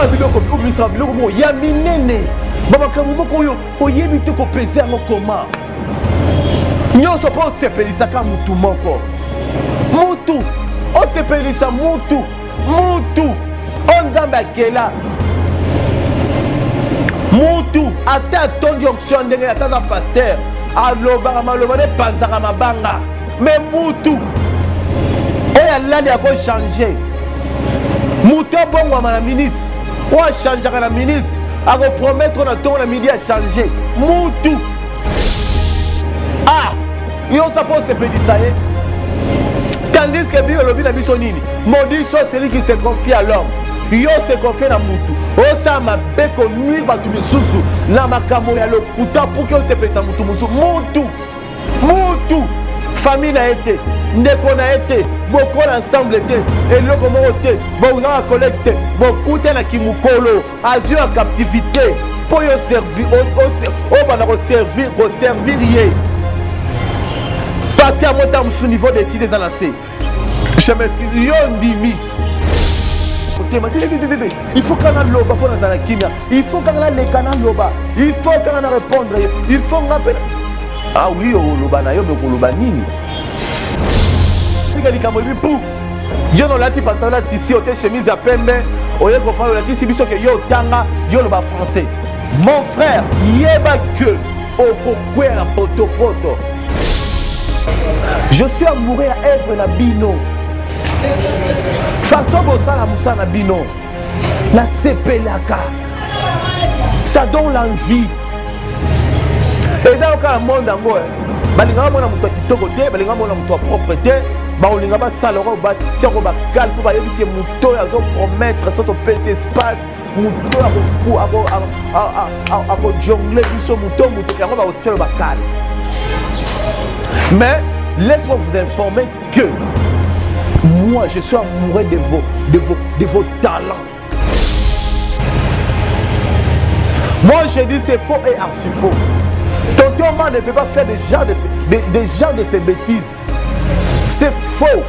ozala biloko obimisa biloko moko ya minene bamakambo moko oyo oyebi te kopesa yango koma nyonso mpo osepelisaka mutu moko mutu osepelisa mutu o nzambe akela mutu ata atondi onction ndenge ata aza paster alobaka maloba nde panzaka mabanga me mutu oyo alali akochange mutu abongwama na minute oyo achangeaka na minute akopromettre na ntongo na midi achange mutu yosa mpo osepelisa ye tandis que biso olobi na biso nini maudit soit celui qui se confie à l'homme yo se confie na mutu osala mabe konuire bato misusu na makambo ya lokuta mpo ke osepelisa mutu mosusu mutu famille na ye te ndeko na ye te bokola ensemble te eloko moko te bozala collègue te bokuta na kimukolo azwi en captivité mpo yo obanda koservir ye parce que amota mosusu niveau d'étude eza na se je m'excuse yo ndimi il faut kanga loba mpo nazala kimia il faut kanga naleka na loba il faut kanga na répondre ye il faut nga mpe oui oloba na yo me koloba nini likambo ebi pu yo nolati pantalon na tisi ote chemise ya pembe oye kofana olakisi biso ke yo otanga yo oloba français mon frère yeba ke okokwela potopoto. Je suis amoureux à œuvre na bino. Façon bosala musa na bino. La sepelaka. Ça donne l'envie. Et ça au monde ango. Balinga mona muto kitoko te, balinga mona muto propre te. Ba olinga ba saloro ba tiako ba gal pour ba yebi ke muto ya zo promettre soto PC espace. Muto ako jongle biso muto yango ba otelo ba gal. Mais laisse-moi vous informer que moi je suis amoureux de vos talents. Moi je dis c'est faux et archi faux. Tonton Man ne peut pas faire des gens de ces bêtises. C'est faux.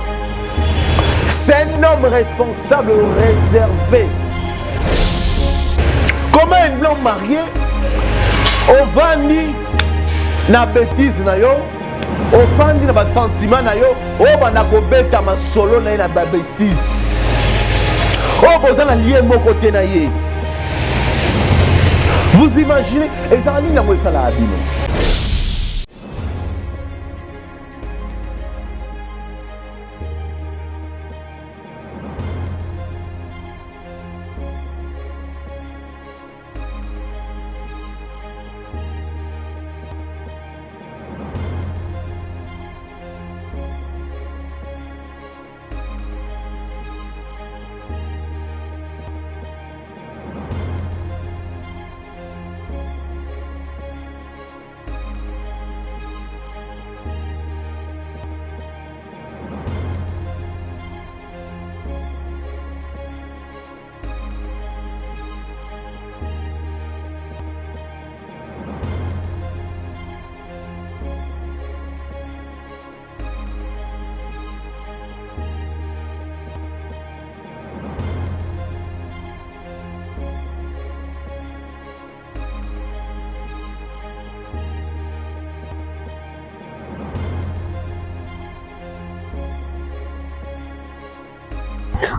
C'est un homme responsable réservé. Comment un blanc marié au vandi na bêtise na yo ofandi na ba sentiment na yo o bana ko beta masolo na na ba bêtise o bozana lié moko te na ye. Vous imaginez ezali na mo sala abino.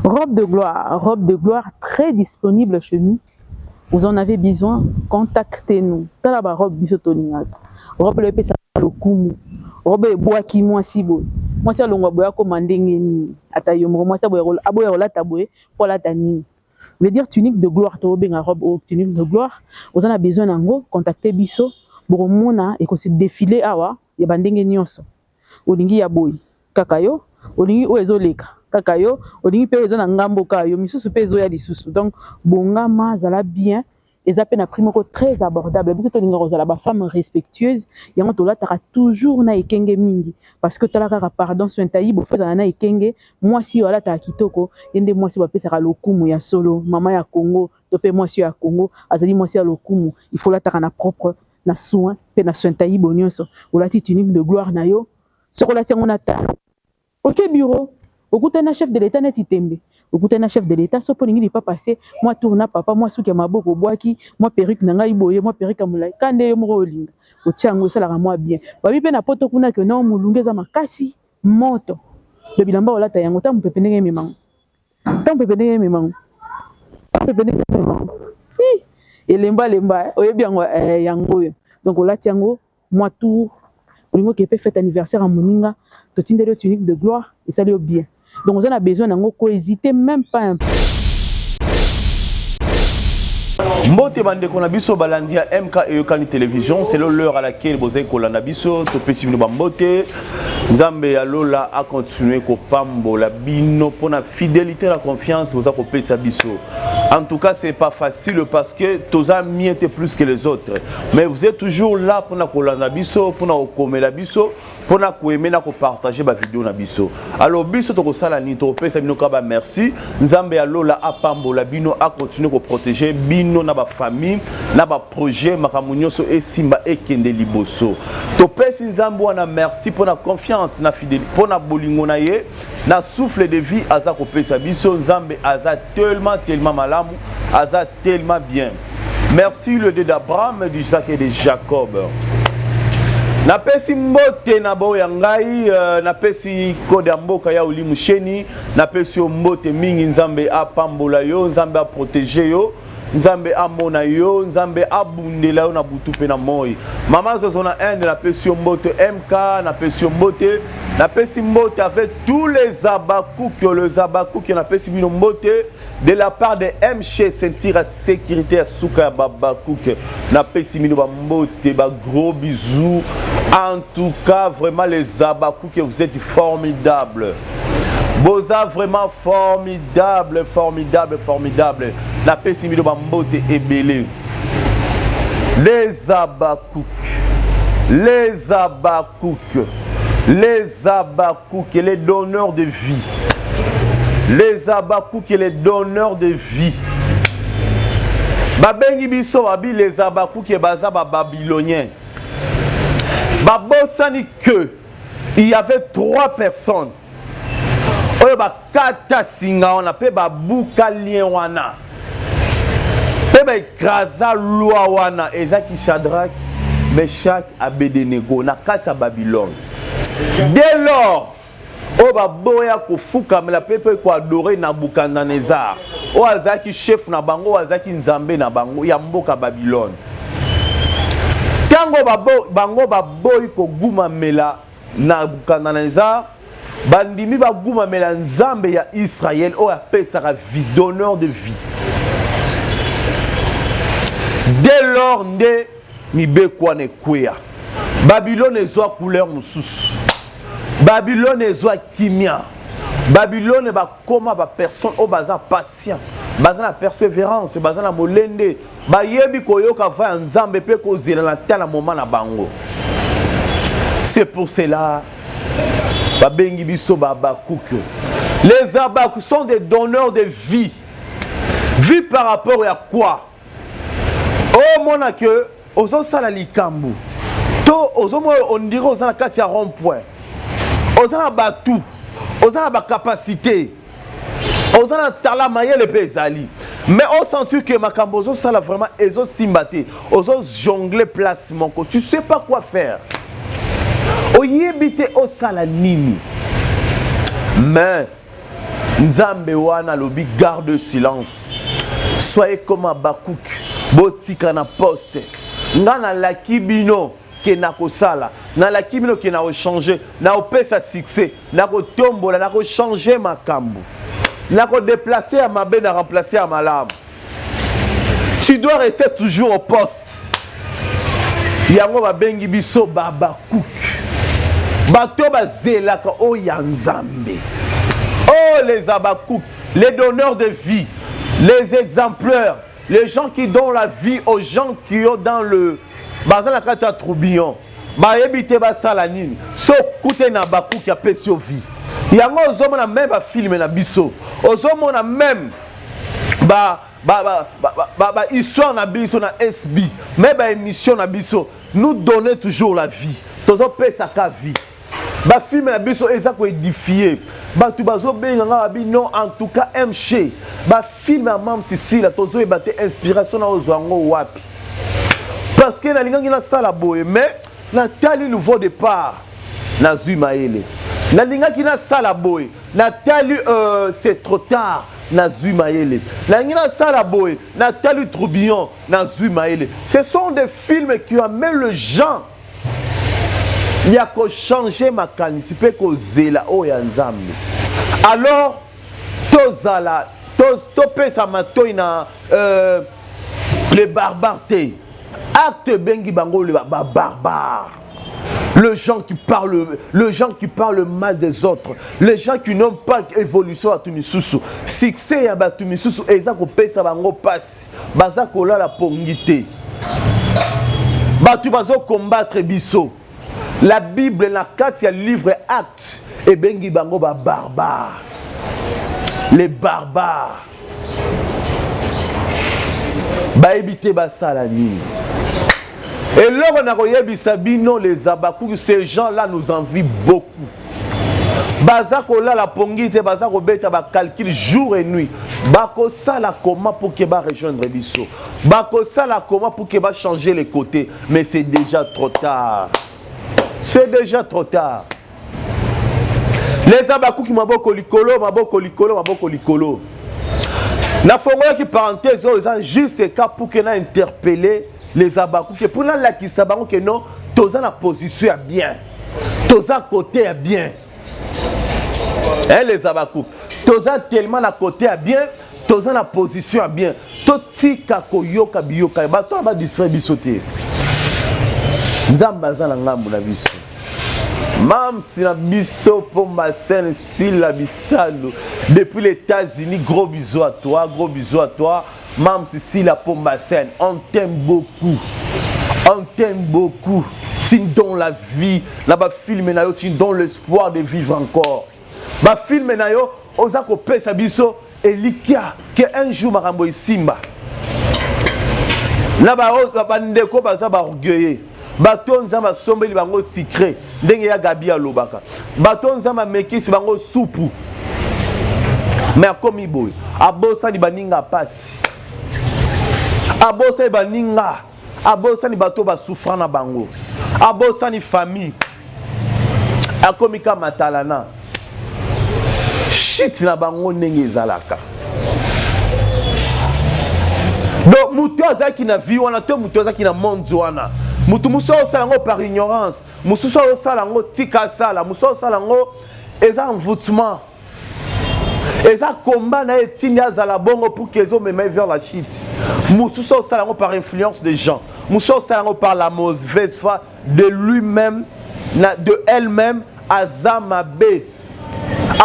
Robe de gloire très disponible chez nous. Vous en avez besoin, contactez-nous. Talaba robe bisotoninga. Robe le pesa lokumu. Robe bois qui moi si beau. Moi ça longwa boya komandengeni. Atayo moi ça boya aboya la taboué pour la tani. Veut dire tunique de gloire to benga robe ou tunique de gloire. Vous en avez besoin nango, contactez biso. Boromona et qu'on se défiler awa ya bandenge nyonso. Olingi ya boy. Kakayo, olingi oezoleka. Kakayo, olingi pe eza na ngambo kayo, misusu pe ezo ya lisusu. Donc bongama zala bien, eza pe na prix moko très abordable. Biso to linga kozala ba femme respectueuse, yango to lataka toujours na ekenge mingi parce que talaka pardon sur ntayi bo feza na ekenge, moi si wala ta kitoko, yende moi si ba pesa ka lokumu ya solo, mama ya Congo, to pe moi si ya Congo, azali moi si ya lokumu, il faut lataka na propre na soin pe na soin ntayi bonyoso. Olati tunique de gloire na yo, soko lati ngona ta. OK bureau. Okutana chef de l'état neti tembe Écoutez, un chef de l'État, ce point n'est pas passé. Moi, tourne papa, moi, souki maboko boaki, moi, perruque n'a iboye, moi, perruque amulai. Quand est mo olinga, au tchango, ça la moi bien. Babi pe na poto kuna que non, mulungeza makasi, moto. Le bilamba ola ta yango, ta mu pepe nenge memang. Ta mu pepe nenge memang. Ta mu pepe nenge memang. Et lemba, oye bien yango. Donc ola tchango, moi tout, olingo qui fait fête anniversaire à Moninga, to tindele tunique de gloire, et ça lui bien. Donc, on a besoin d'un coup hésiter même pas un peu. Mbote bande kona biso balandi ya MK et Yokani télévision, c'est l'heure à laquelle vous avez kolanda biso to pesi bino bambote. Nzambe ya lola a continuer ko pambola bino pour la fidélité la confiance vous a ko pesa biso. En tout cas, c'est pas facile parce que tous amis étaient plus que les autres. Mais vous êtes toujours là pour na kolanda biso, pour na komela biso, pour na ko aimer na ko partager ba vidéo na biso. Alors biso to ko sala ni to pesa bino ka ba merci. Nzambe ya lola a pambola bino a continuer ko protéger bino na ba famille na ba projet makamunyo so esimba ekende liboso. To pesa nzambe wana merci pour la confiance na fidélité pour na bolingo na ye na souffle de vie aza ko pesa biso nzambe aza tellement malamu aza tellement bien. Merci le Dieu d'Abraham, d'Isaac et de Jacob. Na pesi mbote na bo ya ngai na pesi kode mboka ya ulimu sheni na pesi mbote mingi nzambe apambola yo nzambe a protéger yo nzambe amona yo nzambe abundela yo na butu pe na moi mama zozo na ende na pesi mbote MK na pesi mbote avec tous les abakouk qui na pesi bino mbote de la part de MC sentir sécurité à souka babakouk na pesi bino ba mbote ba gros bisous. En tout cas, vraiment les abakouk que vous êtes formidables. Boza vraiment formidable. La pessimité de Bambote est belé. Les abakouk, les donneurs de vie. Les abakouk et les donneurs de vie. Babengi biso abi les abakouk et baza babyloniens. Babosani que il y avait 3 personnes. Oyo bakata singa wana pe babuka lien wana. Pe ba ekraza loi wana ezaki Shadrach, Meshach, Abednego na kata Babylone. Dès lors, oyo baboya kofuka mela pepe ko adorer Nabucodonosor. O azaki chef na bango, azaki nzambe na bango ya mboka Babylone. Tango bango baboyi ko guma mela Nabucodonosor bandimi ba guma mela nzambe ya Israël o apesaka vie donneur de vie. Dès lors nde mibekwa ne kwea Babylone ezwa couleur mususu Babylone ezwa kimia Babylone ba koma ba personne o baza patient baza na persévérance baza na molende ba yebi koyoka va nzambe pe ko zela na tala moment na bango. C'est pour cela babengi biso babakouk. Les abakouk sont des donneurs de vie. Vie par rapport à quoi? Oh mon que ozo sala likambu. To ozo mo on dirait ozo na kati ya rond-point. Ozo na batu. Ozo na ba capacité. Ozo na tala maye le pezali. Mais on sent que makambo ozo sala vraiment ezo simbate. Ozo jongler placement. Tu sais pas quoi faire. Oyebite osala nini. Mais nzambe wana lobi garde silence. Soyez comme Abakouk. Botika na poste. Nga na lakibino ke na kosala. Na lakibino ke na changer. Na opesa succès. Na ko tombola na ko changer makambo. Na ko déplacer à mabe na remplacer à malamu. Tu dois rester toujours au poste. Yango babengi biso Babakouk. Bato bazelaka o yanzambe. Oh les abakouk, les donneurs de vie, les exemplaires, les gens qui donnent la vie aux gens qui ont dans le bazan la kata troubillon. Ba ebite ba salanine. So koute na bakouk ya pesio vie. Yango ozomo na même ba film na biso. Ozomo na même ba histoire na biso na SB, même ba émission na biso. Nous donner toujours la vie. Tozo pesa ka vie. ba film na biso eza ko édifier batu bazo benga nga bi non en tout cas MC ba film ya Mam Sisila tozo ebate inspiration na ozwango wapi parce que na lingangi na sala boye mais na tali nouveau départ na zui maele na lingaki na sala boye na tali c'est trop tard na zui maele na ngina sala boye na tali Tourbillon na zui maele. Ce sont des films qui amènent le gens il y a qu'à changer ma canisse peut causer o ya nzambe alors tozala topé sa matoi na les barbares acte bengi bango le barbare. Les gens qui parlent mal des autres, les gens qui n'ont pas évolution à Tumisusu, succès à Batumisusu, eza ko pesa bango passe, baza ko la pongité. Batu bazo combattre biso. La Bible na 4 livre acte et bengi bango ba barbare. Les barbares. Ba ebité ba salani. Et là, on a regardé Sabino, les Abakou, ces gens-là nous envient beaucoup. Bazako là, la pongite, Bazako beta, ba calcul jour et nuit. Bako ça la comment pour qu'il va rejoindre Bisso. Bako ça la comment pour qu'il va changer les côtés. Mais c'est déjà trop tard. C'est déjà trop tard. Les Abakou qui maboko likolo, maboko likolo, maboko likolo. Na fongola qui parenthèse, ils ont juste cas pour qu'il a interpellé. Les Abakou que pour la qui sabango que non toza la position est bien toza côté est bien les Abakou toza tellement la côté est bien toza la position est bien totika koyoka biyoka ba to ba distraire bisoté nzamba za na ngambu na biso Mam si na biso pour ma scène si la bisalo depuis les États-Unis gros bisous à toi Mam si la pour ma scène on t'aime beaucoup tu donnes la vie là-bas film na yo tu donnes l'espoir de vivre encore ba film na yo oza ko pesa biso elikia que un jour makambo isimba là-bas ndeko baza ba orgueilleux bato nzamba sombeli bango secret ndenge ya Gabi alobaka bato nzamba mekisi bango supu mais akomi boy abosa ni baninga pasi abosa baninga abosa ni bato ba souffrant na bango abosa ni famille akomi ka matalana shit na bango ndenge ezalaka donc mutu azaki na vie wana to mutu azaki na monde wana mutu muso salango par ignorance muso salango tika sala muso salango eza envoûtement eza combat na etindi azala bongo pour qu'ils ont même vers la chute muso salango par influence des gens muso salango par la mauvaise foi de lui-même de elle-même azamabe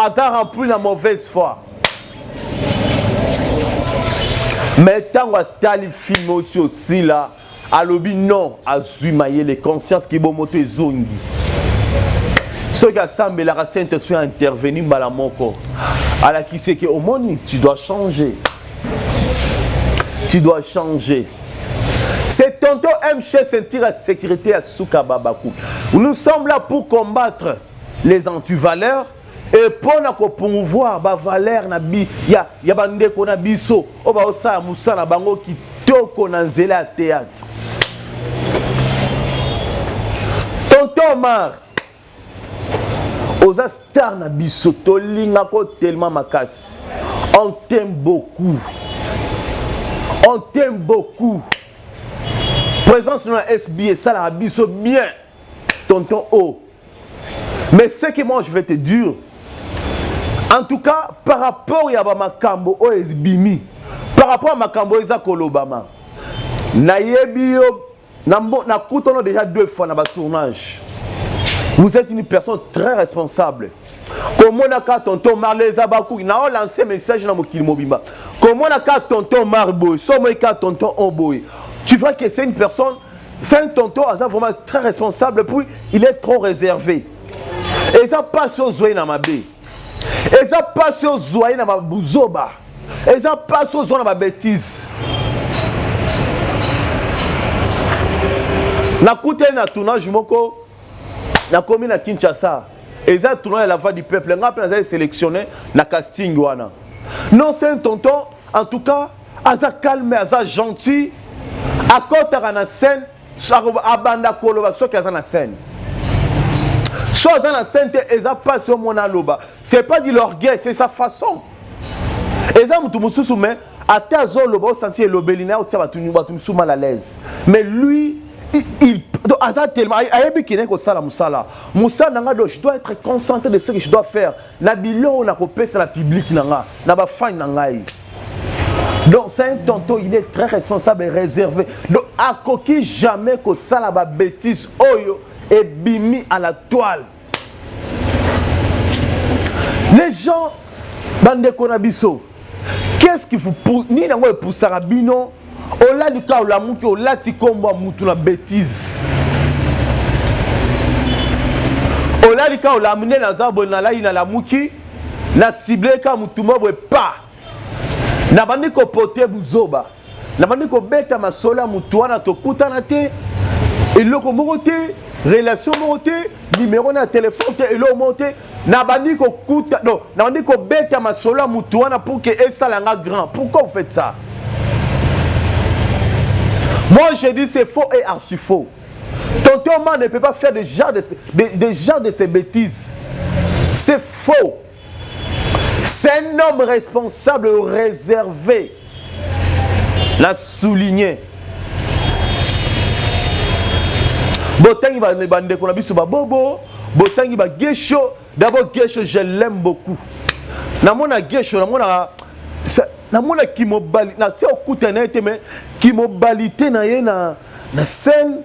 aza rempli la mauvaise foi. Mais tant que tu film aussi là, alobi non, azumaye les consciences qui bon moto zongi. Ce qui a semblé la Saint-Esprit a intervenu malamoko. Alors qui sait que au monde tu dois changer. Tu dois changer. C'est tonton MC sentir la sécurité à Souka Babakou. Nous sommes là pour combattre les antivaleurs. Et pour nous promouvoir ba valeur na bi ya bande ko na biso o ba osa musala bango kitoko na nzela théâtre. Tonton Omar oza star na biso to linga ko tellement makasi. On t'aime beaucoup. On t'aime beaucoup. Présence dans la SBA ça la biso bien. Tonton O. Mais ce que moi je vais te dire en tout cas, par rapport à Makambo OSBimi, par rapport à Makambo Ezakolobama, na kutono déjà 2 fois dans le tournage. Vous êtes une personne très responsable. Comment on a tonton Marley Zabakou, il a lancé un message dans Mokili Mobimba. Comment on a tonton Marboy, tonton Omboy. Tu vois que c'est une personne, c'est un tonton vraiment très responsable, puis il est trop réservé. Et ça passe aux oeils dans ma baie. Et ça passe aux oeils dans ma bouzoba. Et ça passe aux oeils dans ma bêtise. Na koute na tournage moko na komi na Kinshasa Et ça, tourné la voix du peuple. On a sélectionné na casting. Non, c'est un tonton, en tout cas, asa calme, asa gentil. À côté de la scène, à banda koloba, soit qu'il y a na scène. Soit dans la scène, ils n'ont pas sur mon aloba. Ce n'est pas de l'orgueil, c'est sa façon. Et ça, je me à ta zone, on sentit l'obélina, on s'est mal à l'aise. Mais lui, il a tellement. Je dois être concentré de ce que je dois faire. Na bilo na kopé c'est la public nanga, na ba fan nangai. Donc c'est un tonton, il est très responsable et réservé. Donc à coquille jamais que ça la ba bêtise oyo et bimi à la toile. Les gens bande konabiso. Qu'est-ce qu'il faut pour ni nango pour sarabino? Ola du cas la muki ola ti kombo mutu na bêtise. Ola du cas la mine na zabo na la ina la muki na ciblé ka mutu mo pas. Na bandi ko pote buzoba. Na bandi ko beta masola mutu wana to kutana te. Eloko moko te, relation moko te, numéro na téléphone te eloko moko te. Na bandi ko kuta non, na bandi ko beta masola mutu wana pour que ça langa grand. Pourquoi vous faites ça? Moi, je dis c'est faux et archi faux. Tonton Man ne peut pas faire des genres de ces bêtises. C'est faux. C'est un homme responsable, réservé. L'a souligné. Botangi va ne bande qu'on a vu sur Bobo. Botangi va Gesho. D'abord Gesho, je l'aime beaucoup. Namona Gesho, namona qui mobali na ti okutana ete mais qui mobilité na ye na scène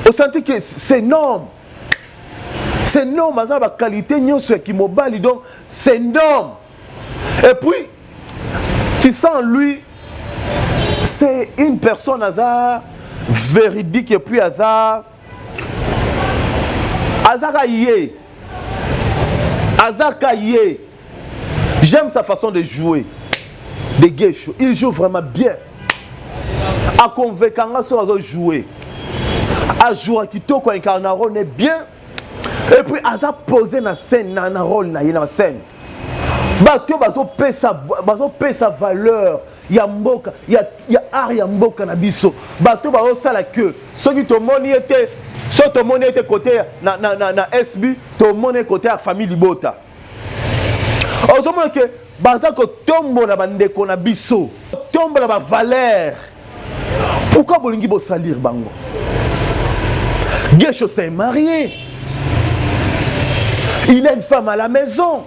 au senti que c'est énorme azala ba qualité nyonso qui mobali donc c'est énorme et puis tu sens lui c'est une personne azar véridique et puis azar kaye j'aime sa façon de jouer de Gesho, il joue vraiment bien. A convaincre sur à jouer. A jouer qui to ko incarnaro est bien. Et puis à ça poser na scène na rôle na scène. Bato bazo pesa valeur. Ya mboka, ya art ya mboka na biso. Bato bazo sala que ceux qui to moni était côté na SB, to moni côté à famille Libota. On se que baza ko tombo na bandeko na biso tombo na ba valeur. Pourquoi bolingi bo salir bango? Gesho s'est marié, il a une femme à la maison.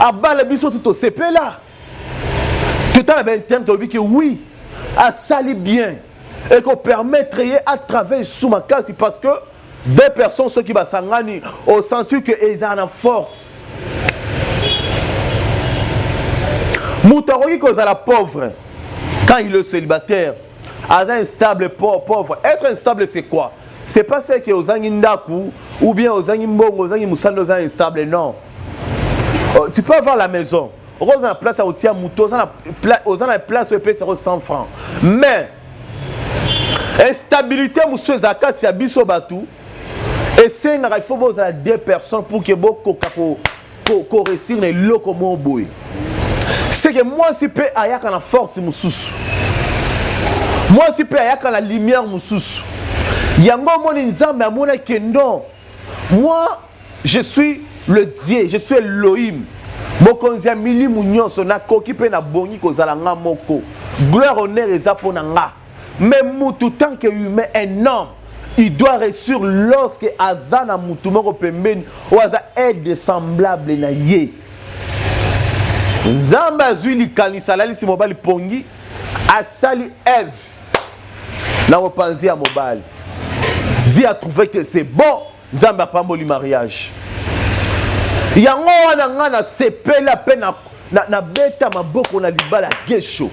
Abba la biso tout au CP là tout à la interne to que oui a sali bien et qu'on permettre à travers sous ma case parce que deux personnes ceux qui va sangani au sens que ils ont la force. Moutarogi cause à la pauvre quand il est célibataire, instable, pauvre. Être instable c'est quoi? C'est pas ce que aux Angindaku ou bien aux Angimbongo, aux Angimusando instable, non. Tu peux avoir la maison. On a la place à Otia Mouto, on a la place où il 100 francs. Mais instabilité monsieur Zakat c'est abisso batou et c'est il faut vous à deux personnes pour que beaucoup réussir les locaux boy. C'est que moi si peu ayaka la force mususu. Moi si peu ayaka la lumière mususu. Yango moni nzambe amona que non. Moi je suis le Dieu, je suis Elohim. Mokonzi ya milimu nyonso na koki pe na bongi kozala nga moko. Gloire honneur eza pona nga. Mais mutu tant que humain un homme, il doit réussir lorsque azana mutu moko pembeni ou aza aide semblable na ye. Nzambe azwi likanisa lalisi mobali pongi asali Ève na mopanzi ya mobali. Dieu a trouvé que c'est bon, Nzambe apamboli mariage. Yango wana nga na sepela pe na beta maboko na libala Gesho.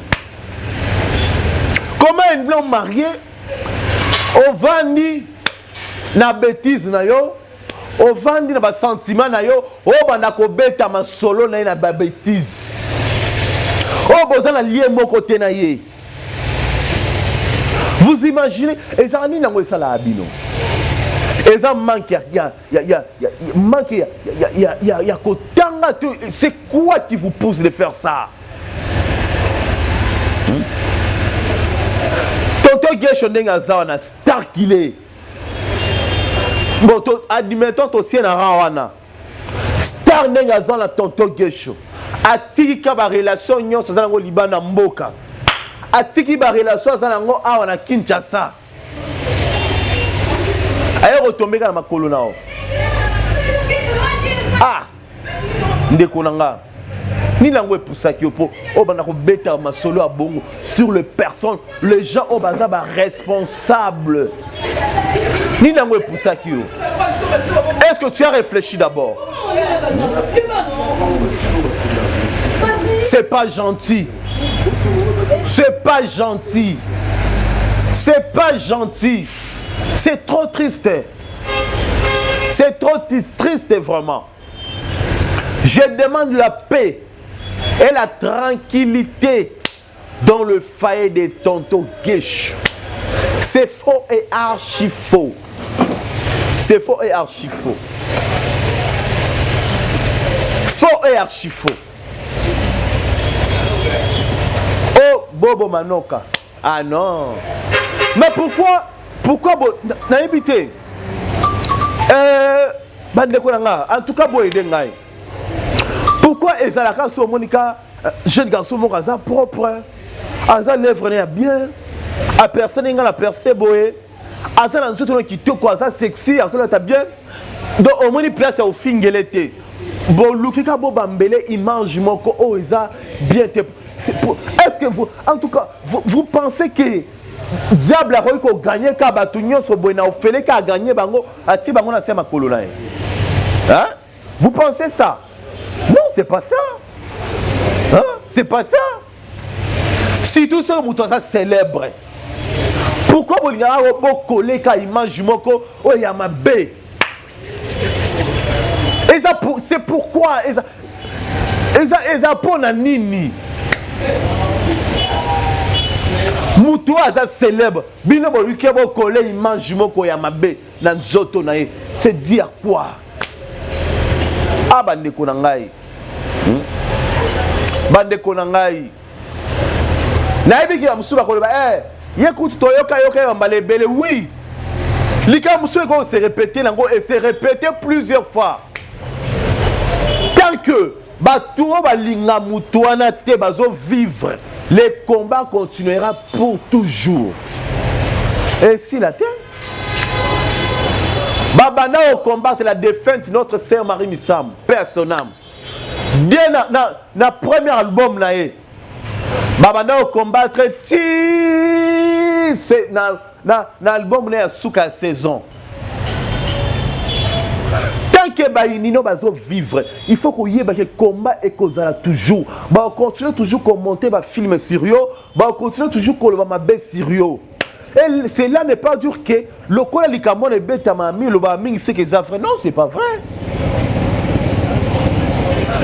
Comment un blanc marié au vandi na bêtise na yo, au vandi na ba sentiment na yo, o banda ko beta ma solo na ba bêtise. O bozana lié mon côté na ye. Vous imaginez, et ça ni nango sala abino. Et ça manque, c'est quoi qui vous pousse de faire ça? Tonton Gesh Ndengazana, star qu'il est. Bon, admettons aussi un rawana. Star Ndengazana, Tonton Gesh. Atiki ka ba relation nyonso za ngo Libana mboka. Atiki ba relation za ngo awa na Kinshasa. Aye retomber na makolo nao. Ah. Ndeko nanga. Ni langue poussaki opo o bana ko beta masolo a bongo sur les personnes, les gens au baza ba responsable. Ni langue poussaki. Est-ce que tu as réfléchi d'abord? C'est pas gentil. C'est pas gentil. C'est pas gentil. C'est trop triste. C'est trop triste vraiment. Je demande la paix et la tranquillité dans le foyer de Tonton Gesh. C'est faux et archi faux. C'est faux et archi faux. Faux et archi faux. Oh, Bobo Manoka. Ah non. Mais pourquoi n'a évité? En tout cas, pourquoi Ezalaka so Monica, jeune garçon mon casa propre, Aza lèvre n'est bien, à personne n'a la percée boé, Aza dans tout qui te quoi ça sexy, Aza là bien, donc au moins il place au fingelete. Bon, Lukika Bobambele, image moko oh Eza bien te. Est-ce que vous, en tout cas, vous pensez que diable a gagné Kabatunyo so boé na ofele ka gagné bango, ati bango na sema kolona. Hein? Vous pensez ça? Non, c'est pas ça. Hein? C'est pas ça. Si tout ce mouton ça célèbre, pourquoi vous n'avez pas collé qu'à image moko oh yamabe? Et ça c'est pourquoi et ça pour na nini? Mouton ça célèbre. Bino bo luke bo collé image moko yamabe na nzoto na ye. C'est dire quoi? Ah bande konangai. Bande konangai. Na ebi ki amsuba ko ba écoute toyoka yoka mbalebele oui. Lika musu ko se répéter nango et se répéter plusieurs fois. Tant que batuo balinga mutuana te bazo vivre, le combat continuera pour toujours. Et si la terre Babana au combattre la défunte notre sœur Marie Missam, personnam. Dès na premier album là Babana au combattre c'est na album là Souka saison. Tant que bainino bazo vivre, il faut qu'on y ait que combat et causera toujours. Bah on continue toujours commenter ba film sérieux, bah on continue toujours qu'on va ma baisse sérieux. Et cela n'est pas dur que le col de Likamon est bête à ma mie, le baming c'est que ça vrai. Non, c'est pas vrai.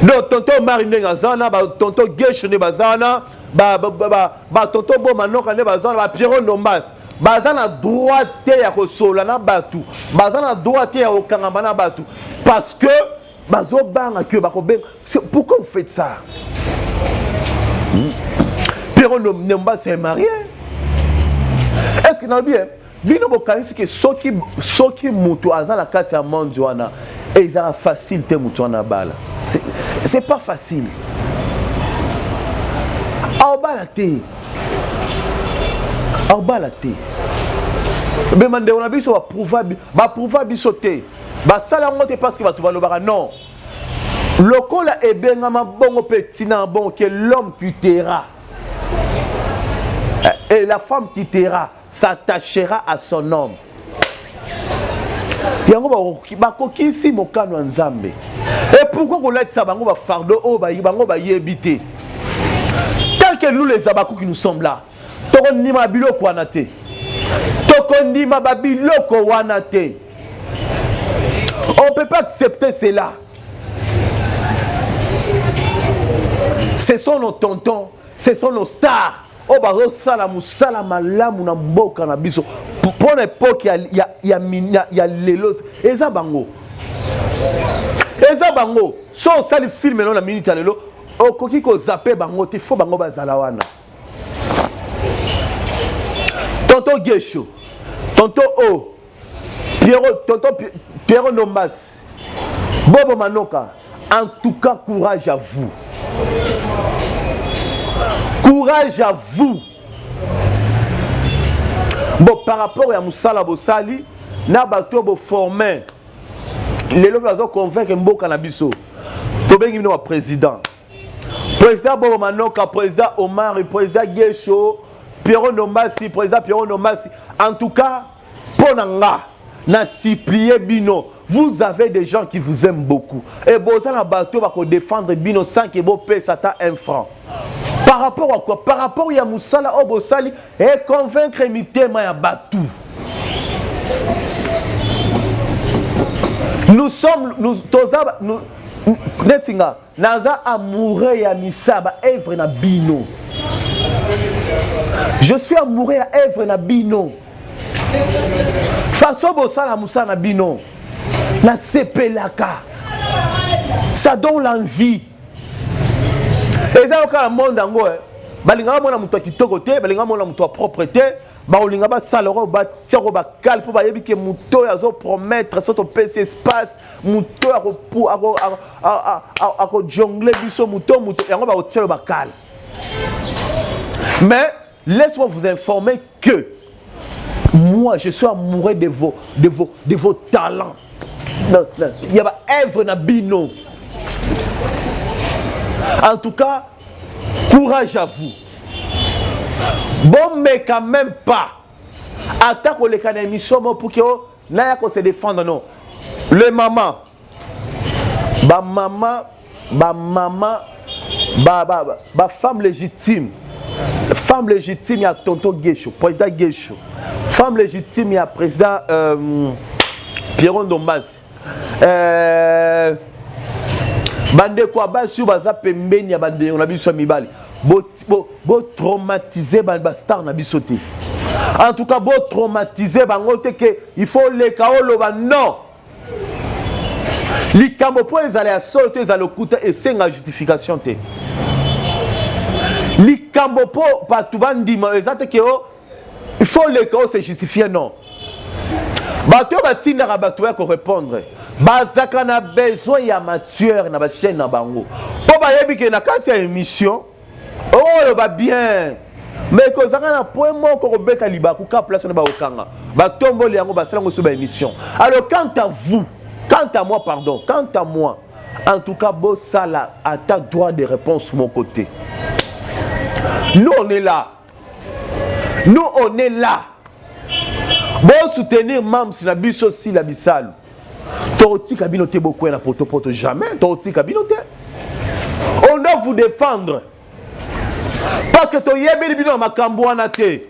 Donc, tonton Marine Gazana, tonton Gesh Nebazana, tonton Bomano Nebazana, Pierrot Nombas, Bazana droite à Kosolana Batu, Bazana droite à Okangambana Batu. Parce que, Bazo Banga que Bakobe, pourquoi vous faites ça? Pierrot Nombas s'est marié. Est-ce que vous avez bien? Bino Bokanisi que soki mutu aza la kati ya mondiwana et ils ont facile te mutu na bala. C'est pas facile. Au balate. Mais mande on a biso ba prouver bisoté. Ba sala ngote parce que ba tuba lobara non. Lokola ebengama bongo petina bon que l'homme quittera. Et la femme quittera, s'attachera à son homme. Yango ba kokisi mokano nzambe. Et pourquoi on laisse ça bango ba fardeau o ba bango ba yebité. Tel que nous les abakou qui nous sommes là. Tokondi ma biloko wanate. Tokondi ma babiloko wanate. On peut pas accepter cela. Ce sont nos tontons, ce sont nos stars. Oh bazo sala musala malamu na mboka na biso pour l'époque il y a l'élos eza bango so ça le film non la minute à l'élo okoki ko zapper bango te faut bango bazala wana tonton Gesho tonton O Pierrot Nombas Bobo Manoka, en tout cas courage à vous. Courage à vous. Bon, par rapport à Moussala Bossali, na bato bo formé. Les gens ont convaincu Mboka Nabiso. Tobengi no président. Président Bobo Manoka, président Omar, président Gesho, Pierrot Nombasi, président Pierrot Nombasi. En tout cas, Ponanga, na supplié Bino. Vous avez des gens qui vous aiment beaucoup. Et Bozala Bato va défendre Bino sans que vous paye Satan 1 franc. Par rapport à quoi? Par rapport à Moussala Obosali et convaincre Mitema ya Batou. Nous sommes, Netsinga, Naza amoureux ya Misaba, œuvre na Bino. Je suis amoureux ya œuvre na Bino. Faso Bosala Moussa na Bino. Na sepelaka. Ça donne l'envie. Et ça au monde ango balinga mona muto kitoko te balinga mona muto propreté ba olinga ba saloro ba tiaro ba kal pour ba yebike muto yazo promettre soto PC espace muto ako jongle biso muto yango ba tiaro ba kal. Mais laisse-moi vous informer que moi je suis amoureux de vos talents. Non, il y a œuvre na Bino. En tout cas, courage à vous. Bon, mais quand même pas. Attaque au cas d'émission pour que n'aya qu'on se défende non. Le maman, femme légitime. Femme légitime, il y a tonton Gesho, président Gesho. Femme légitime, il y a président Pierrot Nombas. Bande quoi basi baza pembeni ya bande on a biso mibali bo traumatiser ba star na biso te. En tout cas bo traumatiser bango te que il faut les kaolo ba non. Likambo po ezale ya solo te ezale okuta et senga justification te. Likambo po patu bandima ezate que il faut les kaolo se justifier non. Bato batinda ka bato ya ko répondre. Bazaka na besoin ya matière na ba chaîne na bango. Po ba yebi ke na kati ya émission, oh ba bien. Mais ko zaka na point moko ko beta libaku ka place na ba okanga. Ba tomboli yango ba sala ngo so ba émission. Alors quant à vous, quant à moi pardon, quant à moi, en tout cas bo sala à ta droit de réponse mon côté. Nous on est là. Nous on est là. Bon soutenir Mams na biso si la bisal. Toroti kabinote beaucoup na poto jamais. Toroti kabinote. On doit vous défendre. Parce que to yebeli bino makambo wana te.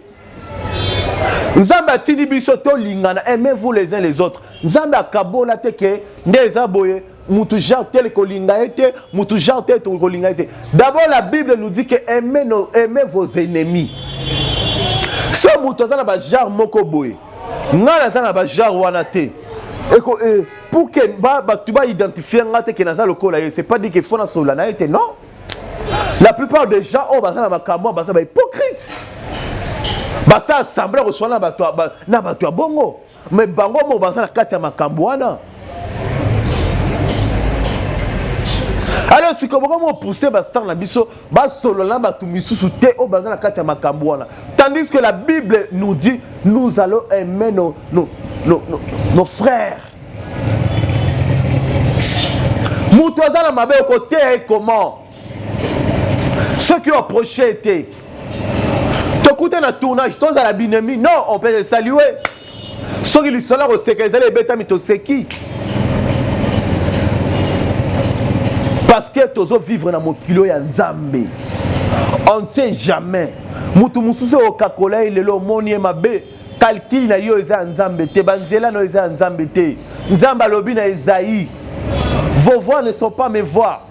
Nzamba tini biso to lingana, aimez-vous les uns les autres. Nzamba kabola te ke ndeza boye mutu genre tel ko linga ete, mutu genre tel ko linga ete. D'abord la Bible nous dit que aimez vos ennemis. So mutu za na ba genre moko boye. Ngana za na ba genre wana te. Pour que tu vas identifier c'est pas dit qu'il faut la solennité, non. La plupart des gens ont besoin de hypocrite. Ça semble reçoit na bato bongo. Mais bango mo besoin la carte ya makambwana. Alors si comment pousser bastar na biso ba solo na bato misusu te o besoin la carte ya makambwana. Tandis que la Bible nous dit nous allons aimer nos frères. Moutouaza na mabe au côté comment? Ceux qui ont approché étaient. T'écoutes un tournage, tous à la binemi. Non, on peut les saluer. Ceux qui sont là au séquestre, les bêta mitoseki. Parce que tous vivre dans mon kilo ya Nzambe. On ne sait jamais. Moutou moussouse au kakola il est là moni mabe. Calcul na yo eza Nzambe te. Banzela no eza Nzambe te. Nzamba lobi na Esaïe. Vos voix ne sont pas mes voix.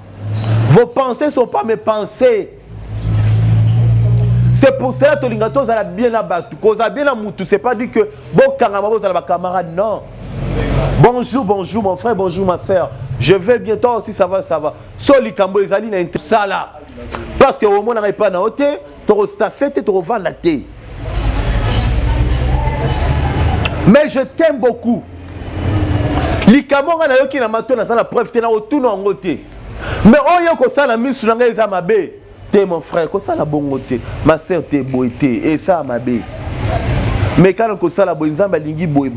Vos pensées ne sont pas mes pensées. C'est pour cela que l'ingato ça bien abattu. Cause a bien amutu, c'est pas dit que bon kangamabo ça va camarade non. Bonjour, bonjour mon frère, bonjour ma soeur. Je vais bientôt aussi ça va. Soli kambo ezali na ça là. Parce que au moins n'arrive pas na hôtel, tu staffete, tu revends la thé. Mais je t'aime beaucoup. Likamonga na yoki na mato na la preuve tena otuno ngote. Mais oyo ko sala misu na ngeza mabe. T'es mon frère, ko sala bongote. Ma sœur t'es boité et ça mabe. Mais quand ko sala bo nzamba lingi boy.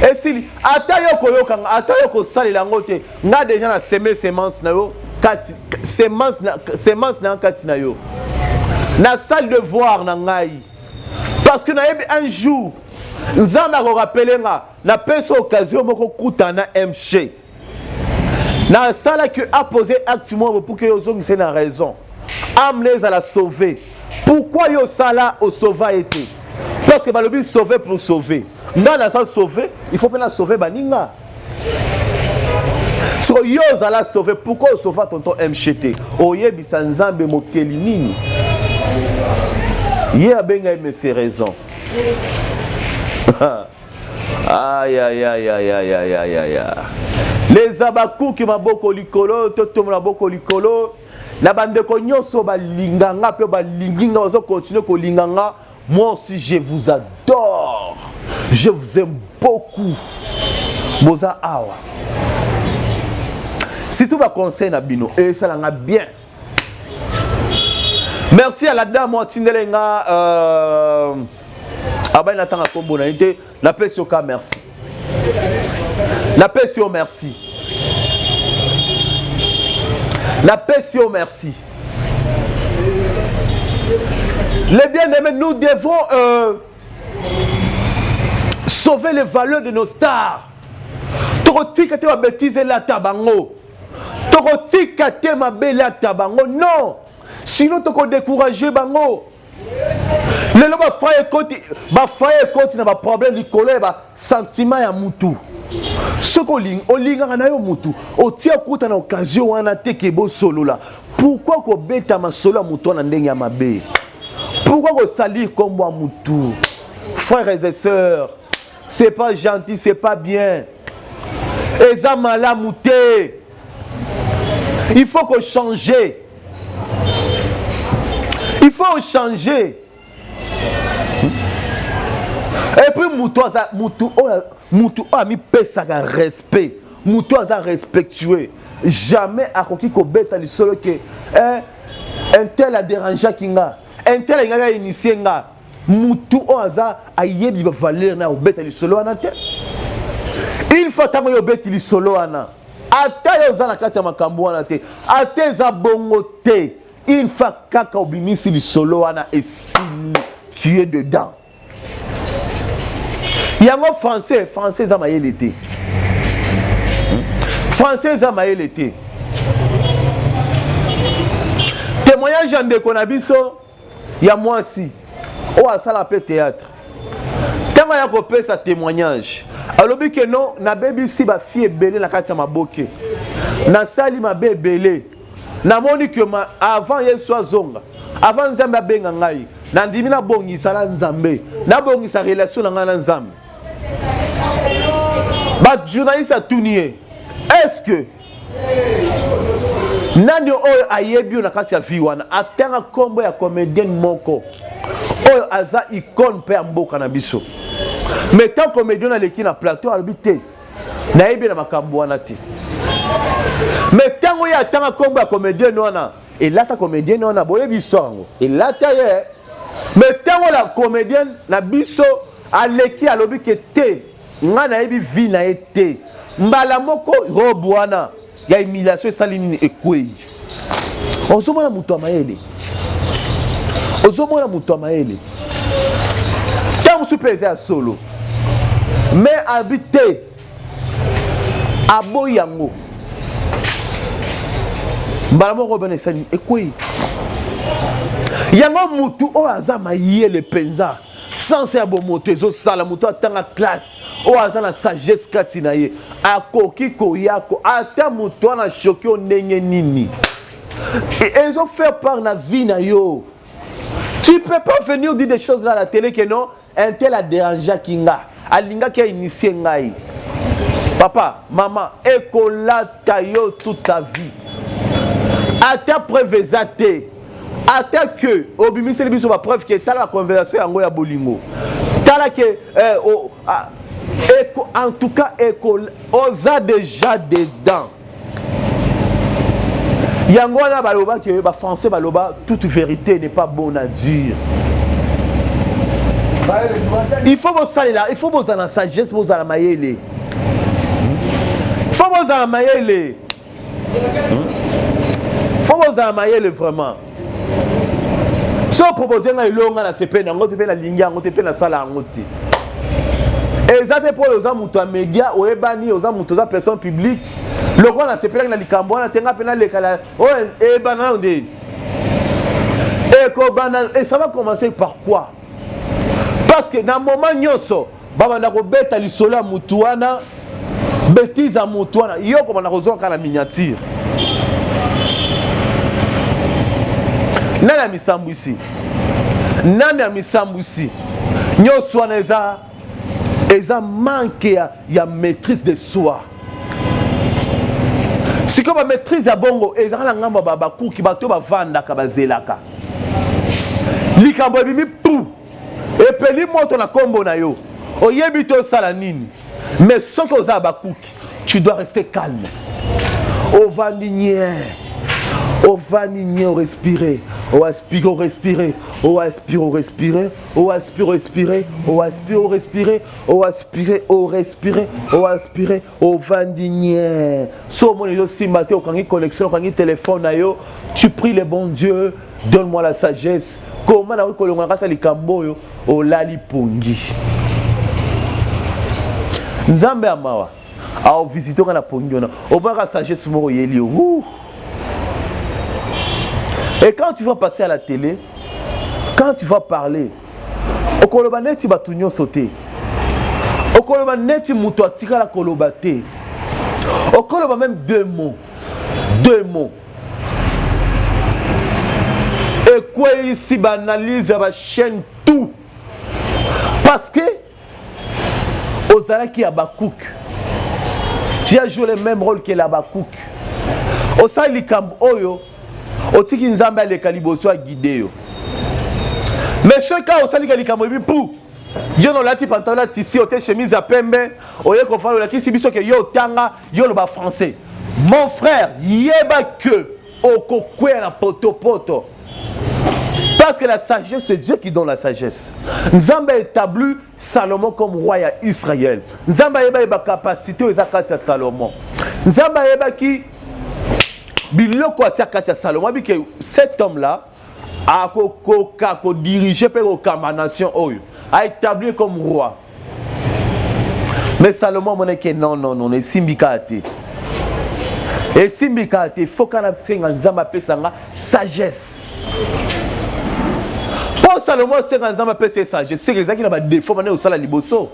Et si ata yo ko sala la ngote, nga déjà na semer semence na yo, semence na kati na yo. Na salle de voir na ngai. Parce que na un jour Nzamba ko rappelenga na peso occasion moko kutana MC. Na sala que a posé activement pour que yo zongise na raison. Amenez à la sauver. Pourquoi yo sala au sauva été? Parce que balobi sauver pour sauver. Nga na sa sauver, il faut pas la sauver baninga. So yo la sauver, pourquoi sauver tonton MCT? Oyebi sa Nzambe mokeli nini? Ye abenga mais c'est raison. Aïe. Les abakou qui m'a beaucoup likolo, toto m'a beaucoup likolo. La bande ko nyonso ba linganga pe ba linginga ozo continuer ko linganga. Moi aussi je vous adore. Je vous aime beaucoup. Boza awa. Si tout va conseil na bino et ça l'a bien. Merci à la dame Tindelenga Abay natanga kombo na été la paix sur ka merci. La paix sur merci. La paix sur merci. Les bien-aimés, nous devons sauver les valeurs de nos stars. Torotika te ma bêtise la tabango. Torotika te ma belle tabango. Non. Sinon tu vas décourager bango. Le loba faye koti na ba problème du colère ba sentiment ya mutu. Ce qu'on olinga na yo mutu. O tia kuta na occasion wana te ke bo solo là. Pourquoi ko beta ma solo mutu na ndenge ya mabe? Pourquoi ko salir comme moi mutu? Frères et sœurs, c'est pas gentil, c'est pas bien. Eza mala muté. Il faut qu'on change. Il faut changer. Et puis Moutou a mis pesaka respect. Moutou a respectueux. Jamais à koki ko beta li solo que un tel a dérangé kinga. Un tel a initié nga. Moutou oza a yebi ba valeur na beta li solo anate. Il faut tango yo beta li solo ana. Ata yo za na kati ya makambo anate. Ata za bongo te. Il faut kaka obimisi li solo ana et si tu es dedans. Yango français za maye l'été. Français za maye l'été. Témoignage en déconabiso ya moi si. O asala pe théâtre. Tanga ya kopé sa témoignage. Alobi que non na baby si ba fille belé na kati ya maboke. Na sali ma belé. Na moni que avant yeso zonga. Avant Nzambe benga ngai. Na ndimi na bongisa la Nzambe. Na bongisa relation na ngana Nzambe. Ba journaliste a tourné. Est-ce que nani oyo ayebi na kati ya viwana atanga kombo ya comédienne moko oyo aza icône pe mboka na biso. Mais tant comédien na leki na plateau albité na yebi na makambo wana te. Mais tango ya tanga kombo ya comédienne wana et là ta comédienne wana boyebi histoire ngo. Et là ta ye mais tango la comédienne na biso aleki alobi ke te nga na yebi vie na été mbala moko robwana ya humiliation saline ekwei ozomona mutu amayele tango supese ya solo mais habité abo yango mbala moko bana saline ekwei yango mutu o aza mayele penza sans ya bomoto ezosala mutu atanga classe o aza na sagesse kati na ye akoki koyako ata mutu ana choki o ndenge nini ezo faire part na vie na yo Tu ne peux pas venir dire des choses là à la télé que non, un tel a dérangé Kinga. Alinga qui a initié Ngai. Papa, maman, écola tayo toute sa vie. À ta preuve exacte. À ta que, au bimi c'est la preuve que tu as la conversation en Goya Bolingo. Tu as la que, en tout cas, écola, osa déjà dedans. Yangwana baloba que ba français baloba toute vérité n'est pas bonne à dire. Il faut vous saler là, il faut vous dans la sagesse, vous dans la maïele. Il faut vous dans la maïele. Il faut vous dans la maïele vraiment. Si vous proposez un long à la CP, on te fait la ligne, on te fait la salle à monter. Et ça c'est pour les gens qui médias, aux ébani, aux gens qui sont personnes publiques. Le roi a CP dans les cambouis, on a tenga les cala, oh et banane de. Et ça va commencer par quoi? Parce que dans le moment où baba na kobeta lisolo mutuana bêtise à mutuana yo comme na kozoka la miniature nana misambu ici nana misambu ici nyoso wana eza manque ya maîtrise de soi. Si comme ba maîtrise ya bongo ezaka na ngamba baba kuki bato ba vanda ka bazelaka likambo bimi pou. Et puis, moto na kombo na yo. Oyebito salanini. Mais ce que vous avez tu dois rester calme. On va ligner. On va ligner, on respirer. On aspire, on respirer. On aspire, on respirer. On aspire, on respirer. On aspire, on respirer. On aspire, on respirer. On aspire, on va ligner. So mon yo si matin, quand il connexion, quand il téléphone na yo, tu pries le bon Dieu, donne-moi la sagesse. Comment na ko longa kasa likambo yo o lali pongi nzambe amawa a visiter kana pongi ona o ba ka sagesse mo yeli yo. Et quand tu vas passer à la télé, quand tu vas parler o koloba neti batunyo sauter o koloba neti muto atika la koloba te o koloba même deux mots. Et quoi ici banalise la chaîne tout parce que Ozalaki Abakouk tu as joué le même rôle que l'Abakouk Osali Kambo Oyo Otiki Nzamba le Kaliboso a guidé yo. Mais ce cas Osali Kalikambo pou yo no lati pantalon tisi ote chemise à pembe oye ko falo la kisi biso ke yo tanga yo le ba français. Mon frère yeba que okokwe na poto. Parce que la sagesse, c'est Dieu qui donne la sagesse. Nzamba établit Salomon comme roi à Israël. Nzamba a une capacité aux akats à Salomon. Nzamba a qui biloko à Salomon. Cet homme-là a dirigé par la nation, a établi comme roi. Mais Salomon m'a dit non, et Simbikate. Et Simbikate, il faut qu'on ait Nzamba sagesse. Pour Salomon, c'est un homme qui ça. Je sais que Zaki n'a pas de défaut, mais il a liboso.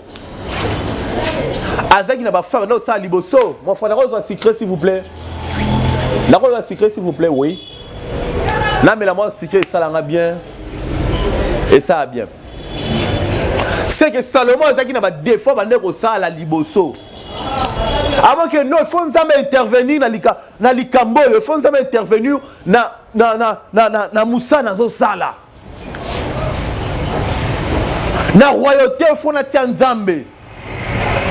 Azaki n'a pas de femme, mais il a liboso. Mon frère, la rose va secret, s'il vous plaît. La rose va secret, s'il vous plaît, oui. Là, mais la rose secret, ça l'a bien. Et ça a bien. C'est que Salomon, Zaki n'a pas de défaut, mais il a liboso. Avant que nous, il faut nous intervenir dans les cambo, il faut nous intervenir dans Moussa, dans Osala. Na royauté faut na tia nzambe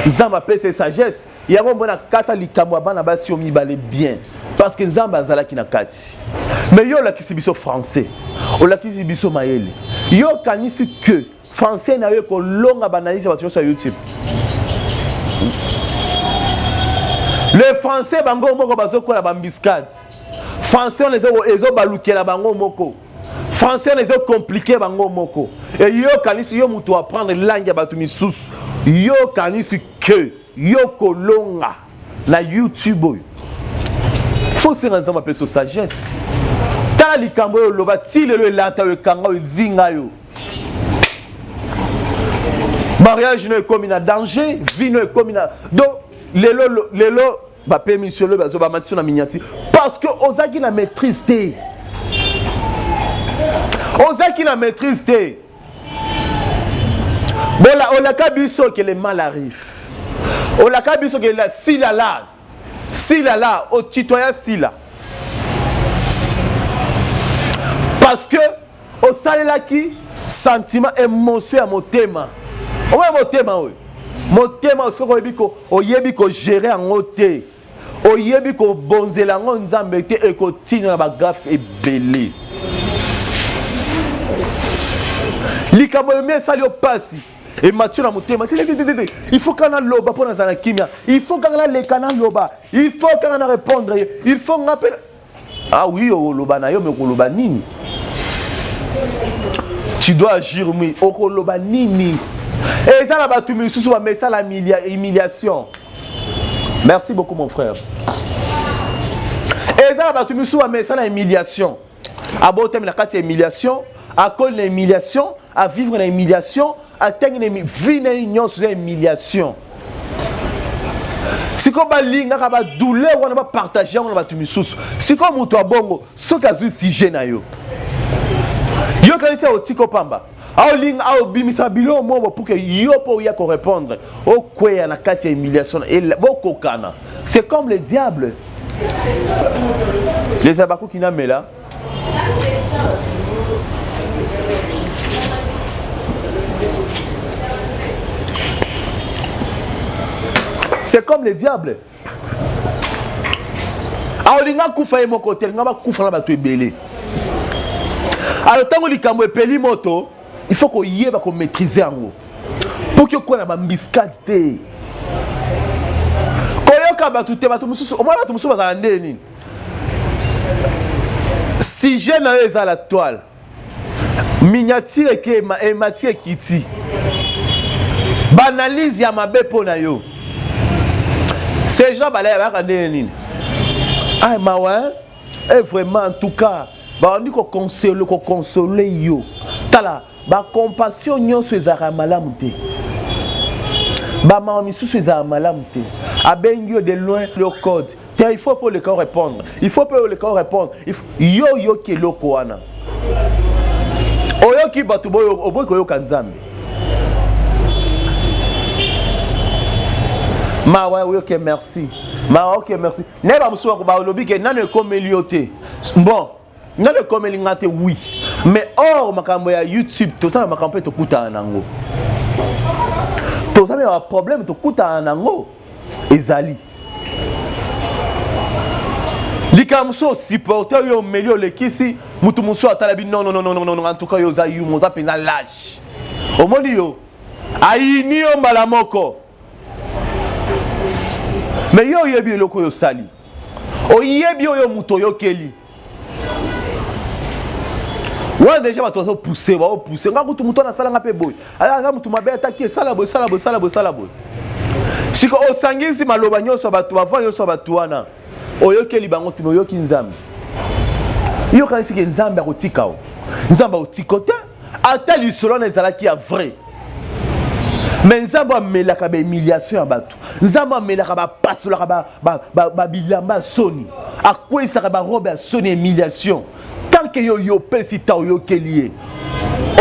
nzambe appelle ses sagesse yango mbona kata likambo bana basi omi balé bien parce que nzambe azalaki na kati mais yo la kisibiso français o la kisibiso mayele yo kanisi que français na yo ko longa banalise ba sur YouTube le français bango moko bazoko la bambiscade français on les ezo balukela bango moko français les ont compliqué bango moko et yo kanisi yo mutu apprendre langue ya batu misusu yo kanisi que yo kolonga na YouTube faut se rendre ma personne sagesse ta likambo yo loba ti le lata yo kanga yo zinga yo mariage no comme na danger vie no comme na donc lelo ba permission le bazo ba matio na miniati parce que ozaki na maîtrise té oza qui na maîtrise te. Bon là on a kabiso que le mal arrive. On a kabiso que la sila là au citoyen sila. Parce que au salela qui sentiment émotion à motema. Ouais motema oui. Motema aussi ko yebi ko gérer en oté. O yebi ko bonzela ngo nzambe te e ko tina ba grave et belé. Likambo me sali o pasi et Mathieu na motema. Il faut qu'on a loba pour na kimia. Il faut qu'on a le canal loba. Il faut qu'on a répondre. Il faut qu'on appelle. Ah oui, o loba na yo me ko loba nini. Tu dois agir oui, o ko loba nini. Et ça là-bas tu me sous mais ça la humiliation. Merci beaucoup mon frère. Et ça là-bas tu me sous mais ça la humiliation. À bon thème la carte humiliation, à cause de l'humiliation, à vivre l'humiliation, à atteindre une vie union sous humiliation. Si comme balinga ka douleur on va partager on va tu me sous. Si comme moto bongo, ce cas si jeune yo. Yo quand c'est au tiko pamba. Aoling ao bimisa bilo mo pour que yo po ya ko répondre au kweya na kati ya humiliation et boko kana. C'est comme le diable. Les abakou qui n'a là. C'est comme le diable. Aolinga kufa mon côté, ngaba kufa na batu ebele. Alors tant que likambo epeli moto, il faut qu'on y ait qu'on maîtriser en haut. Pour que qu'on a ma biscade te. Koyoka batu te batu mususu, au moins batu mususu bazalande nini. Si j'ai na eza la toile. Miniature ke matière kiti. Banalise ya mabe pona yo. Ces gens balaya bakande nini. Ah mawa, et vraiment en tout cas, bah on dit qu'on consoler yo. Tala, bah compassion nyonso ezara malamu te. Bah mami sous ezara malamu te. Abengo de loin le code. Il faut pour le corps répondre. Il faut pour le corps répondre. Yo ki loko wana. Oyo ki batu boyo oboy ko yo kanzambe. Ma ouais ok merci. Ma ok merci. Ne ba muso ko ba lobi ke nane komeliote. Bon, nane komelingate oui. Mais or makambo ya YouTube total makambo to kuta nango. Total un problème to kuta nango ezali. Likamso supporter yo melio lekisi mutu muso atalabi non en tout cas yo za yu monta pena lâche. Omoni yo aini yo malamoko. Mais yo yebi loko yo sali. O yebi yo muto yo keli. Wa déjà ba to pousser nga kutu muto na sala nga pe boy. Ala mutu mabe attaquer sala boy. Siko o sangisi maloba nyoso batu bava yo so batu wana. Oyo keli bango tu oyo ki nzambe. Yo kanisi ke nzambe akotika o. Nzambe otikote ata lisolo na ezalaki ya vrai. Mais nzambe amelaka ba humiliation ya batu. Nzambe amelaka ba pasolaka ba bilamba soni. Akwesaka ba robe ya soni humiliation. Tant que yo pesi ta oyo keli.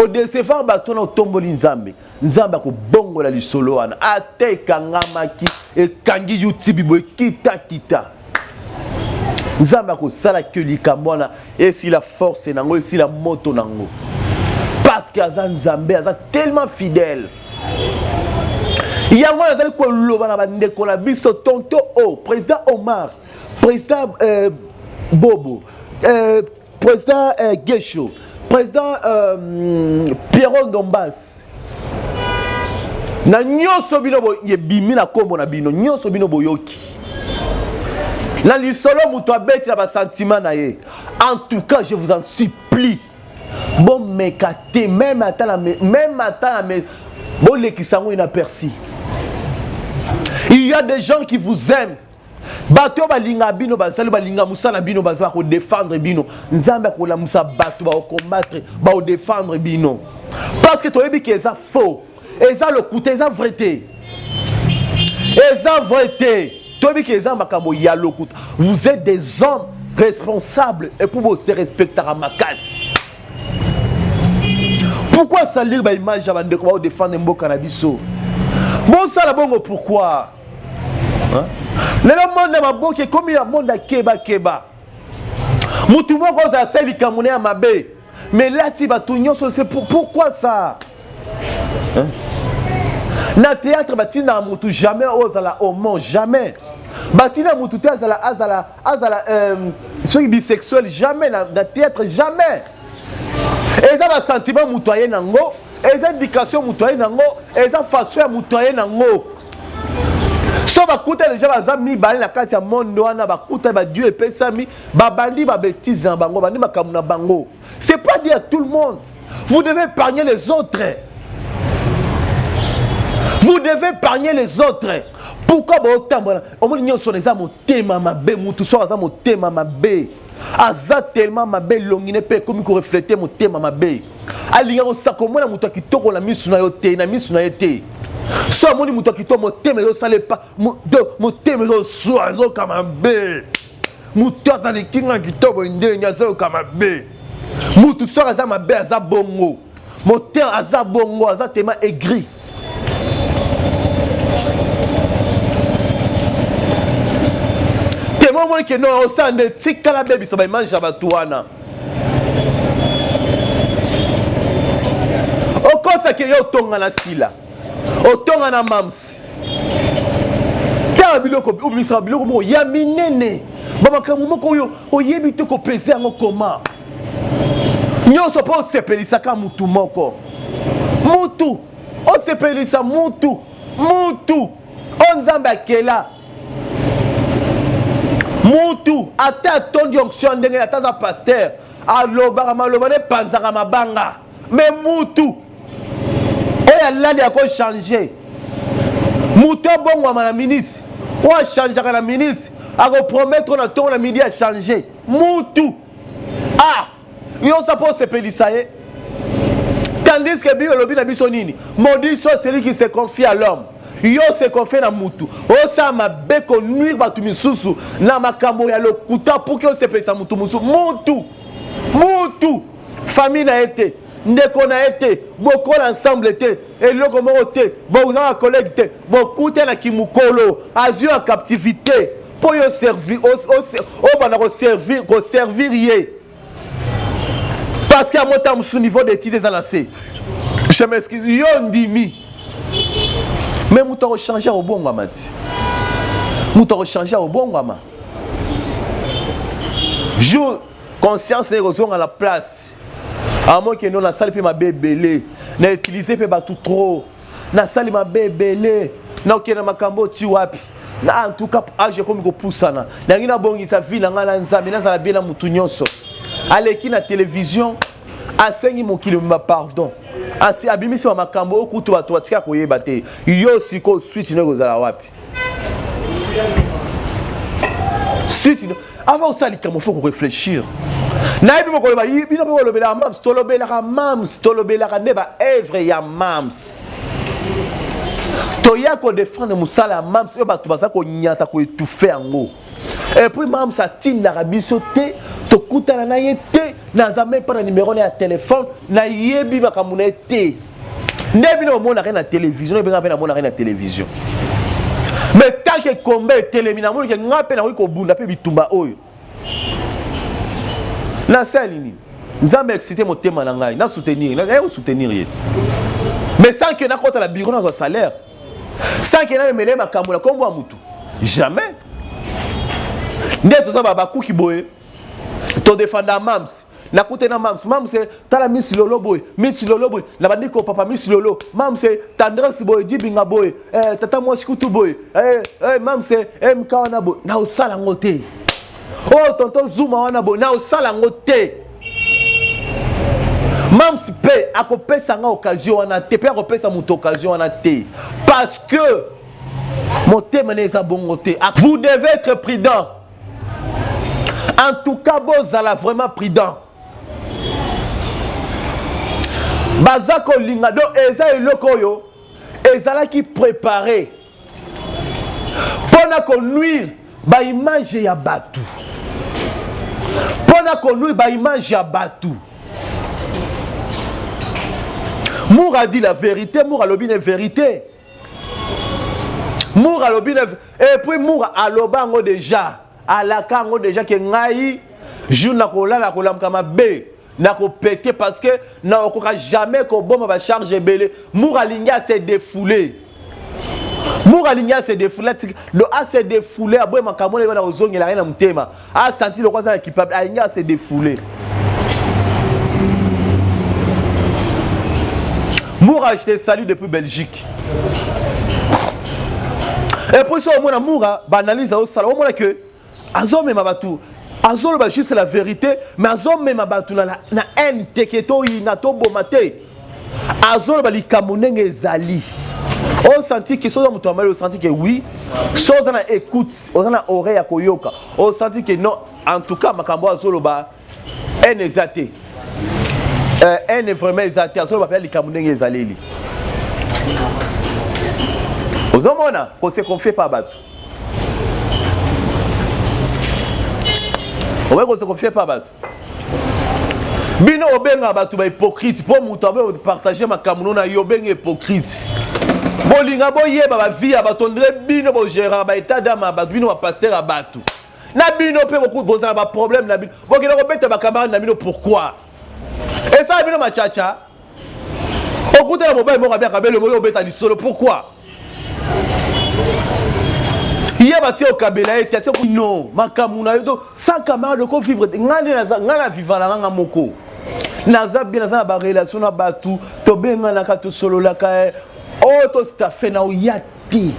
O décevant batu na tomboli nzambe. Nzambe akobongola lisolo wana. Ate kangamaki e kangi YouTube boy kita. Nzamba ko sala que likamwana et si la force nango et si la moto nango parce que azan Nzambe azan tellement fidèle. Il y a moi azali ko loba na bande ko la biso tonto o président Omar, président Bobo, président Gesho, président Pierrot Dombas. Na nyoso bino bo yebimi na kombo na bino nyoso bino boyoki. La lisolo muto abeti na ba sentiment na ye. En tout cas, je vous en supplie. Bon mekate même à la bon les qui sont inaperçus. Il y a des gens qui vous aiment. Bato balinga bino basali balinga musala bino bazala ko défendre bino. Nzambe ko la musa bato ba combattre ba défendre bino. Parce que to yebi que ça faux. Et ça le côté ça vérité. Et ça vérité. Vous êtes des hommes responsables et pour vous se respecter à ma casse. Pourquoi salir ba image ya bande ko défendre mboka na biso? Bon ça la bongo pourquoi? Hein? Le monde na maboke comme il monde keba keba. Mutu moko za seli kamune ya mabe. Mais là tu vas tout nyonso c'est pourquoi ça? Hein? Na théâtre batina mutu jamais osala au monde jamais. Batina mutu azala ceux bisexuels jamais na théâtre jamais. Et ça va sentiment mutoyen nango, et ça éducation mutoyen nango, et ça façon mutoyen nango. So ba kuta les gens baza mi bali na kati ya monde wana ba kuta ba Dieu et sami ba bandi ba bêtise na bango bandi makamu na bango. C'est pas dire à tout le monde. Vous devez épargner les autres. Vous devez épargner les autres. Pourquoi ba otambola? Au moins nyonso les amo tema mabe mutu so aza mo tema mabe. Aza tellement mabe longine pe comme ko refléter mo tema mabe. Ali ngo sakomona mutu kitoko la misu na yo te na misu na yo te. So moni mutu kitoko mo tema yo sale pas mo tema yo so azo kama be. Mutu aza kinga kitoko ndenge azo kama be. Mutu so aza mabe aza bongo. Mo te aza bongo aza tellement aigri. Moi que non au sein de tikala baby ça va manger à batuana. Au cosa que yo tonga na sila. O tonga na mams. Ta biloko ou bisa biloko mo ya minene. Baba kamu moko yo o yebi to ko peser ngo koma. Nyonso po sepelisa ka mutu moko. Mutu. O sepelisa mutu. Mutu. On zamba kela. Mutu ata tondi onction ndenge na taza pasteur aloba maloba ne panzaka mabanga mais mutu oya lali ya ko changer mutu bongo na minute o changer na minute a ko promettre na ton na midi a changer mutu yo ça peut se pelisa ye tandis que biologie na biso nini maudit soit celui qui se confie à l'homme. Yo se confie na mutu. Osa mabe ko nuire batu misusu na makambo ya lokuta pour que on se pesa mutu musu. Mutu. Famille na été. Ndeko na été. Boko ensemble été. Et le comment été. Bon na collègue été. Beaucoup na kimukolo. Azio en captivité. Pour yo servir bana ko servir yé. Parce qu'à mon temps sous niveau d'études des anacés. Je m'excuse. Yo ndimi. Mais nous avons changé au bon moment. Nous avons changé au bon moment. Jour conscience et raison à la place. À moins que nous la salle puis ma bébé, n'a utilisé pas tout trop. Na salle ma bébé, na ok na makambo tu wapi. Na en tout cas age comme ko poussana. Na ngina bongi sa vie na ngala nzambe na za bien na mutu nyonso. Aleki na télévision asengi mokili mba pardon. Asi abimisi wa makambo okutu watu watika koyeba te. Yo siko switch ne kozala wapi. Switch avant ça il faut réfléchir. Na ebi moko ba bino bo lobela mams tolobela neba œuvre ya mams. Toya ko défendre musala mams yo batu baza ko nyata ko étouffer ango. Et puis mams ça tinda rabiso te tokutana na yete na jamais pas na numéro na téléphone na yebi makamuna te. Nebi no mona na télévision nebi ngapena mona na télévision. Mais tant que combat télémina mona ke ngapena ko bunda pe bitumba oyo. Na salini. Nzambe excité motema na ngai na soutenir yet. Mais sans que na kota la bureau na salaire. Sans que na mele makamuna kombo amutu. Jamais. Ndeto za baba kuki boye. To défendre mams. Na koute na mams. Mams c'est tala miss lolo boy. Miss lolo boy. La bandi ko papa miss lolo. Mams c'est tendresse boy dibinga boy. Tata moi sikutu boy. Mams c'est MK wana boy. Na osala ngote. Oh tonton Zuma wana boy. Na osala ngote. Mams pe akopesa nga occasion wana te. Pe akopesa muto occasion wana te. Parce que mon thème n'est pas bon côté. Vous devez être prudent. En tout cas, vous allez vraiment prudent. Bazako lingado eza elokoyo ezala qui préparé. Pona ko nuire ba image ya batu. Pona ko nuire ba image ya batu. Mour a dit la vérité, Mour a lobby la vérité. Mour a lobby et puis Mour a lobango déjà. À la kango déjà que ngai jour na kolala kolamkama B na ko péter parce que na okoka jamais ko bomba va charger belé. Mour a linga s'est défoulé. Mour a linga s'est défoulé. Le a s'est défoulé a boy makamone bana ozongi la rien mutema. A senti le quoi ça équipable. A linga s'est défoulé. Mour a acheté salut depuis Belgique. Et pour ça, au moins, Mour a banalisé au salon. Au moins que Azom et Mabatou. Azom ba juste la vérité, mais Azom et Mabatou na haine teketo na to bomate. Azom ba li kamonenge zali. On sentit que soit dans on sentit que oui, soit dans la écoute, on a oreille à koyoka. On sentit que non, en tout cas makambo Azom ba haine exaté. Haine est vraiment exaté. Azom ba pela li kamonenge zali. Aux hommes, on se confie pas à battre. On va se confier pas à battre. Bino obenga battu ba hypocrite. Pour moutabe partager ma cameroun yo benga hypocrite. Bolinga boyeba ba vie ba tondre bino bo gérant ba état d'âme ba bino ba pasteur à battu. Na bino pe beaucoup bozala ba problème na bino. Bo kilo beta ba camarade na bino pourquoi? Et ça bino ma chacha. Okuta la mobile mo bien kabelo mo beta du solo pourquoi? Il y a bâti au Kabela et tiens non makamuna yo sans camarade ko vivre ngane na vivre la nga moko naza bien naza ba relation na batu to benga na ka to solo la ka o to staffé na oyati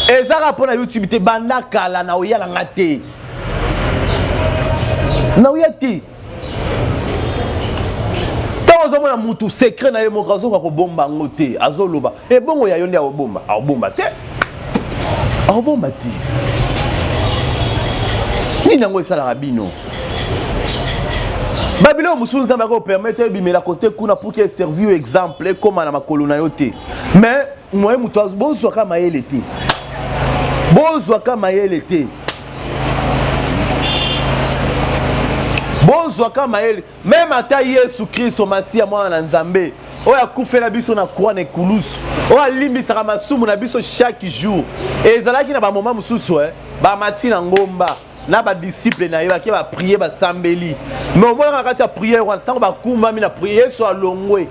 ezara pona YouTube te banda kala na oyala ngate na oyati to na mutu secret na ye mo kazo ko bomba ngote azoloba e bongo ya yonde a bomba te. Ah bon bati. Ni nango esala rabino. Babylone musunza ba ko permettre bimela côté kuna pour qu'il servi au exemple comme na makolo na yote. Mais moi muto bozwa kama yele te. Bozwa kama yele te. Bozwa kama yele. Même ata Yesu Kristo Masia mwana na Nzambe. Oya kufela biso na croix na kulusu. Oya limbisa masumu na biso chaque jour. Et ezalaki na ba moment mususu ba mati na ngomba na ba disciple na yo ki ba prier ba sambeli. Mais au moins quand tu prier on tant ba kumba mi na prier so alongwe.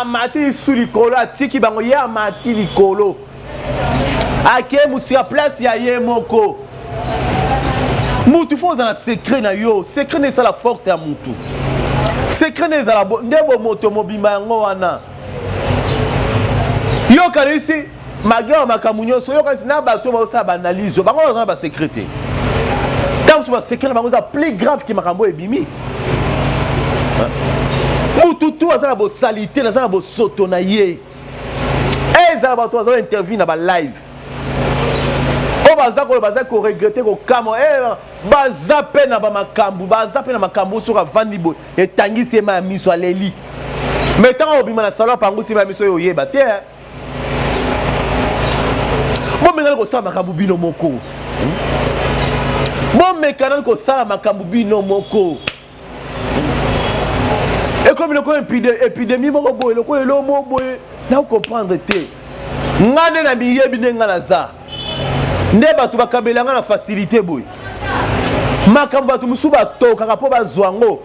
Amati su likolo atiki bango ya amati likolo. Ake musia place ya ye moko. Mutu fo za na secret na yo. Secret ne ça la force ya mutu. Secret ne za la ndebo moto mobimba yango wana. Yo kalisi malgré makamunyo so yo kasi na bato ba osa ba analyse bango na ba secrétaire. Tant que secret na bango za plus grave que makambo ebimi. Mutu tu azana bo salité na zana bo soto na ye. Ezala bato azana interview na ba live. O baza ko regretter ko kamo baza pe na ba makambu so ka vandi bo etangisi ma miso aleli. Mais tant obima na salon pango si ma miso yo yeba te. Bon mécanal ko sala makambu bino moko. Bon mécanal ko sala makambu bino moko. Et comme le ko épidémie moko boye le ko elo mo boye na comprendre te. Ngane na miyebi nenga na za. Nde batu bakabelanga na facilité boye. Makambu batu musu bato kaka po bazwango.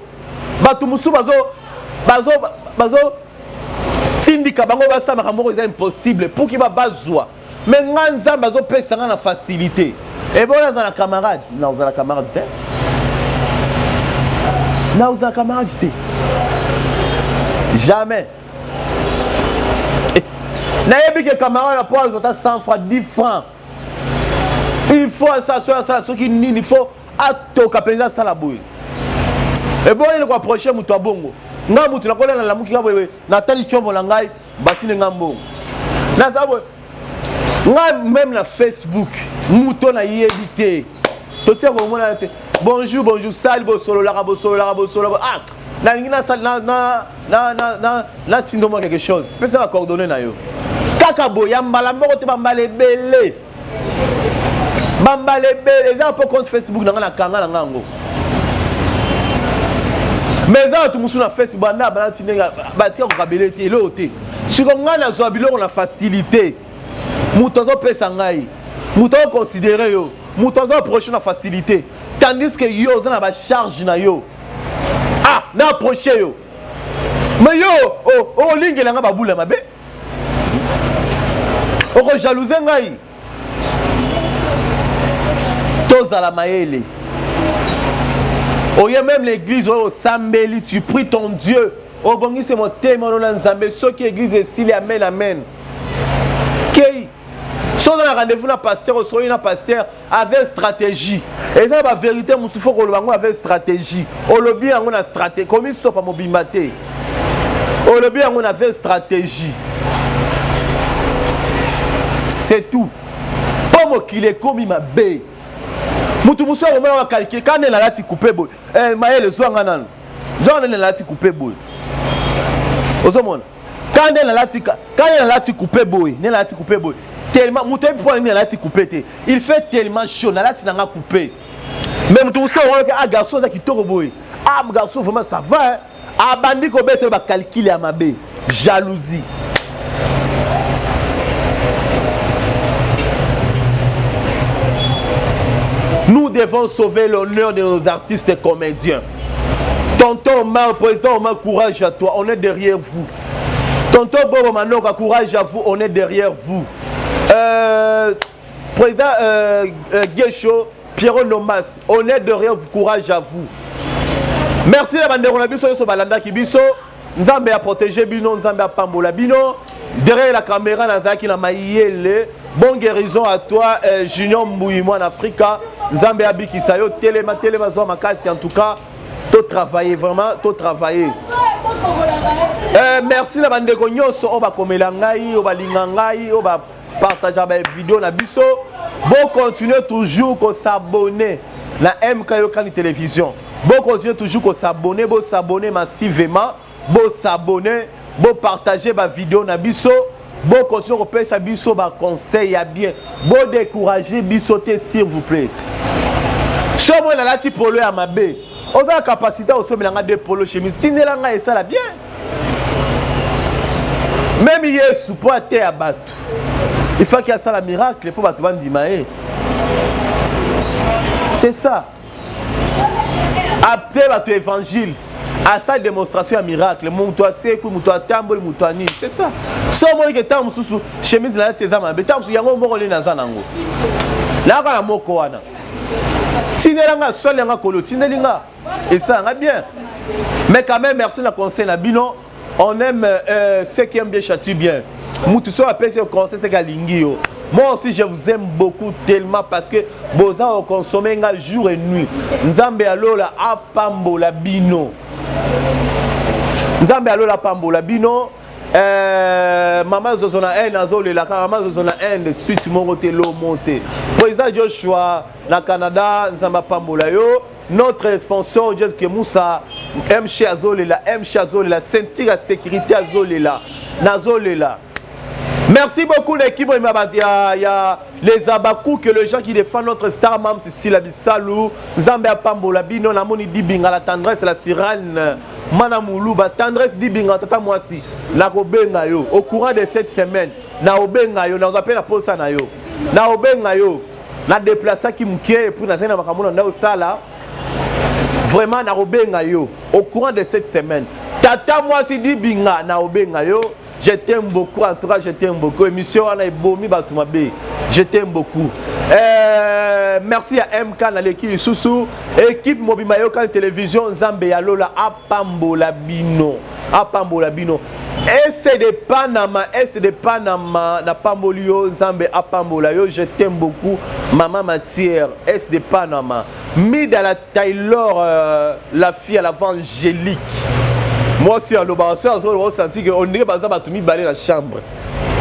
Batu musu bazo tindika bango basa makambo c'est impossible pour qu'il va bazwa. Mais nganza bazo pesa na facilité. Et bon là na camarade, na uzala camarade te. Na uzala camarade te. Jamais. Na yebi que camarade pour azota 100 francs, 10 francs. Il faut s'asseoir ça ce qui il faut atoka penza ça la boue. Et bon il ko approcher mutu abongo. Nga mutu nakola na lamuki ka boye na tali chombo la ngai basine ngambo. Na sabo nga même na Facebook mutu na yebité. To tsia ko mona te. Bonjour sali bo solo la ah na ngina sal na tindo mo quelque chose. Pesa ma coordonner na yo. Kaka boya mbala moko te bambale belé. Bambale belé, ça pour compte Facebook na kanga na ngango. Mais ça tout musu na Facebook na balati nenga batia ko kabeleti loté. Si on a na zobilo on a facilité. Mutozo pesa ngai. Mutozo considérer yo. Mutozo approcher na facilité. Tandis que yo za na ba charge na yo. Ah, na approcher yo. Mais yo lingela nga babula mabe. Oko jalouser ngai. Tozala maele. Oye même l'église au Sambeli, tu pries ton Dieu. Au bongi c'est mon thème on nzambe ce qui église est style amen amen. Kei. Chose na rendez-vous na pasteur soyez na pasteur avec stratégie. Et ça la vérité musufu ko lobango avec stratégie. O lobi yango na stratégie. Comme ça pas mobimate. O lobi yango na avec stratégie. C'est tout. Pas mo qu'il est comme ma bé. Mutu muso o ma calquer quand elle a lati couper boy. Maël zwanga nan. Zwanga elle lati couper boy. Ozomona. Quand elle a lati couper boy, elle a lati couper boy. Tellement mutu point elle a lati couper té. Il fait tellement chaud, na lati nanga couper. Même tout ça on a garçon ça qui toro boy. Ah mon garçon vraiment ça va. Ah bandi ko beto ba calculer à ma bé. Jalousie. Nous devons sauver l'honneur de nos artistes et comédiens. Tonton Omar, président Omar, courage à toi, on est derrière vous. Tonton Bobo Manoka, courage à vous, on est derrière vous. Président Guécho, Pierrot Nomas, on est derrière vous, courage à vous. Merci la bande de biso so balanda ki biso, Nzambe a protégé bino, Nzambe a pambola bino. Derrière la caméra Nazaki na maïele. Bonne guérison à toi, Junior Mbouimo en Afrique. Nzambe Abikisayo, Téléma Zoa Makasi en tout cas. Tout travailler, vraiment, tout travailler. Merci la bande de Konyoso, on va komela ngai, on va linga ngai, on va partager mes vidéos na biso. Bon, continuez toujours à s'abonner na MK Yokani Télévision. Bon, continuez toujours à s'abonner, bon s'abonner massivement, bon s'abonner, bon partager ma vidéo na biso. Bon, continuez à faire ça, biso, bah, conseil à bien. Bon, décourager, bisoter, s'il vous plaît. Si on a la type polo à ma baie, on a la capacité aussi de des polo chemise. Tinelanga et ça là bien. Même hier, pour terre à battre. Il faut qu'il y ait ça la miracle pour battre Bandimae. C'est ça. Après battre évangile. À sa démonstration à miracle, mon toi c'est pour mon toi tambol mon toi ni, c'est ça. So moi que tam sous chemise là tes amas, mais tam yango moko le naza nango. Là ka moko wana. Tinelanga seul nga kolo tinelinga. Et ça va bien. Mais quand même merci la conseil na bino, on aime ceux qui aiment bien châtie bien. Mutu so appelle ce conseil c'est galingi yo. Moi aussi je vous aime beaucoup tellement parce que boza au consommer jour et nuit. Nzambe alola apambola bino. Nzambe alola pambola bino. Maman Zozona N azolela maman Zozona N suite mon côté l'eau monté. Président Joshua na Canada Nzamba pambola yo. Notre sponsor Jessica Moussa MC azolela ceinture à sécurité azolela nazolela. Merci beaucoup l'équipe. Il y a les Abakou, que les gens qui défendent notre star, Mam Cécile Abissalou, Zambé Pambola, Bino, Namoni Dibinga, la tendresse, la sirène, Manamoulou, tendresse Dibinga, Tata Moisi, la Robengayo, au courant de cette semaine, na Obengayo, na appelle la pause Nayo, na Obengayo, na déplacé qui m'ouké, pour na Zena Makamona, na Osala, vraiment na Obengayo, au courant de cette semaine, Tata Moisi Dibinga, na Obengayo. Je t'aime beaucoup, en tout cas je t'aime beaucoup. Émission on a bomi Batoumabe. Je t'aime beaucoup. Merci à MK dans l'équipe Soussou, équipe Mobimayo Kan Télévision Nzambe Yalola Apambola Bino. Apambola Bino. Et de Panama na Pambolio Nzambe Apambola yo. Je t'aime beaucoup. Maman Matière, S de Panama. Mida la Taylor, la fille à l'Evangélique. Moi aussi, à l'obéissance, on senti qu'on dirait que on mis balai dans la chambre.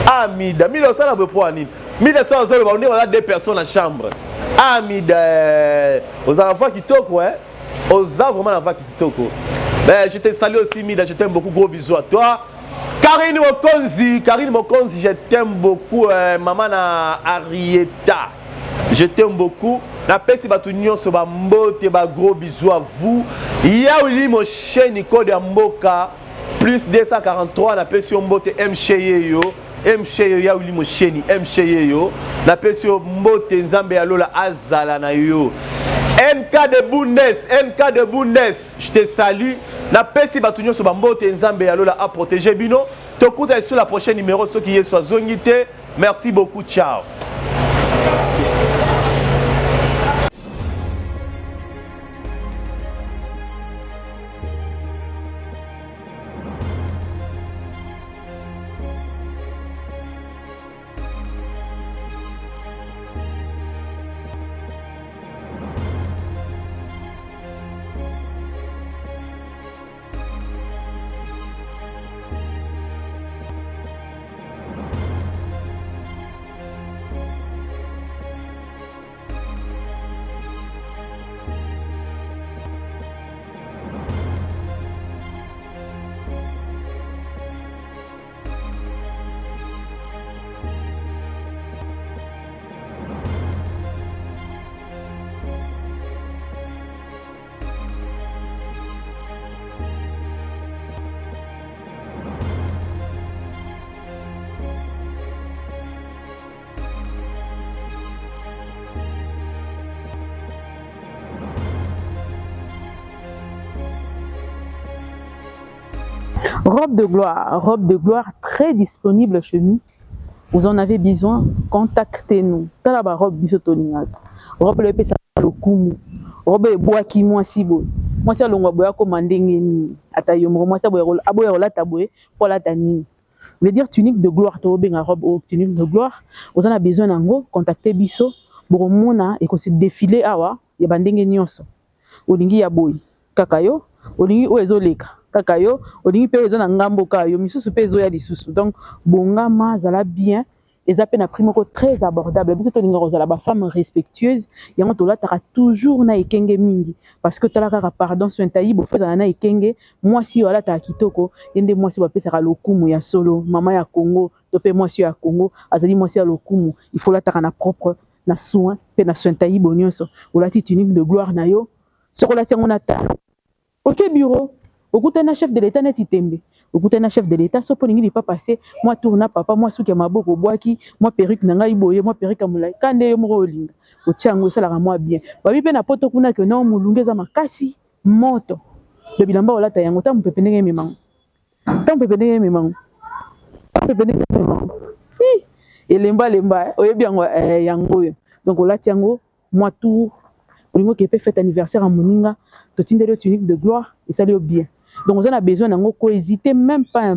Ah, Mida, Mida, ça n'a pas pour Anine. Mida, ça, on dirait deux personnes dans la chambre. Ah, Mida, aux enfants qui toquent, ouais. Aux enfants vraiment enfants qui toquent. Ben, je te salue aussi, Mida, je t'aime beaucoup, gros bisous à toi. Karine Mokonzi, je t'aime beaucoup, maman Arietta. Je t'aime beaucoup. Napesi batu nyonso ba mbote ba gros bisous à vous. Yaouli mon chaîne code ya mboka plus 243 napesi mbote M Cheye yo. M Cheye yaouli mon chaîne M Cheye yo. Napesi mbote nzambe ya lola azala na yo. MK de Bundes, je te salue. Napesi batu nyonso ba mbote nzambe ya lola a protéger bino. Tokuta sur la prochaine numéro ce qui est soit zongité. Merci beaucoup, ciao. Robe de gloire très disponible chez nous. Vous en avez besoin, contactez-nous. Talaba robe bisotoninga. Robe le pesa lokumu. Robe bois qui moi si bon. Moi ça longwa boya komandenge ni. Atayomro moi ça boya aboya rola taboué pour la tani. Veut dire tunique de gloire to benga robe ou tunique de gloire. Vous en avez besoin nango, contactez biso. Boromona et ko se défiler awa ya bandenge nyonso. Olingi ya boy. Kakayo, olingi o ezoleka. Kakayo, olingi pe eza na ngambo kayo, misusu pe ezo ya lisusu. Donc bongama zala bien, eza pe na prix moko très abordable. Biso to linga kozala ba femme respectueuse, yango to lataka toujours na ekenge mingi parce que talaka ka pardon so ntayi bo feza na ekenge, moi si wala ta kitoko, yende moi si ba pesa ka lokumu ya solo, mama ya Congo, to pe moi si ya Congo, azali moi si ya lokumu, il faut lataka na propre na soin pe na soin tayi bonyoso. Olati tunique de gloire na yo, soko lati yango na ta. OK bureau. Okutana chef de l'État neti tembe. Okutana chef de l'État so polingi pas passer. Moi tourna papa, moi souki maboko boaki, moi perruque nanga iboye, moi perruque amulai. Kande yo moko olinga. Otiango ça la moi bien. Babi pe na poto kuna que non mulungeza makasi moto. Le bilamba olata yango ta mpependenge mimango. Ta mpependenge mimango. Mpependenge mimango. Lemba oyebi yango yango yo. Donc olati yango moi tour olingo ke pe fête anniversaire à moninga. Totindelo tunique de gloire et ça lui bien. Donc, on a besoin d'un mot, hésitez même pas un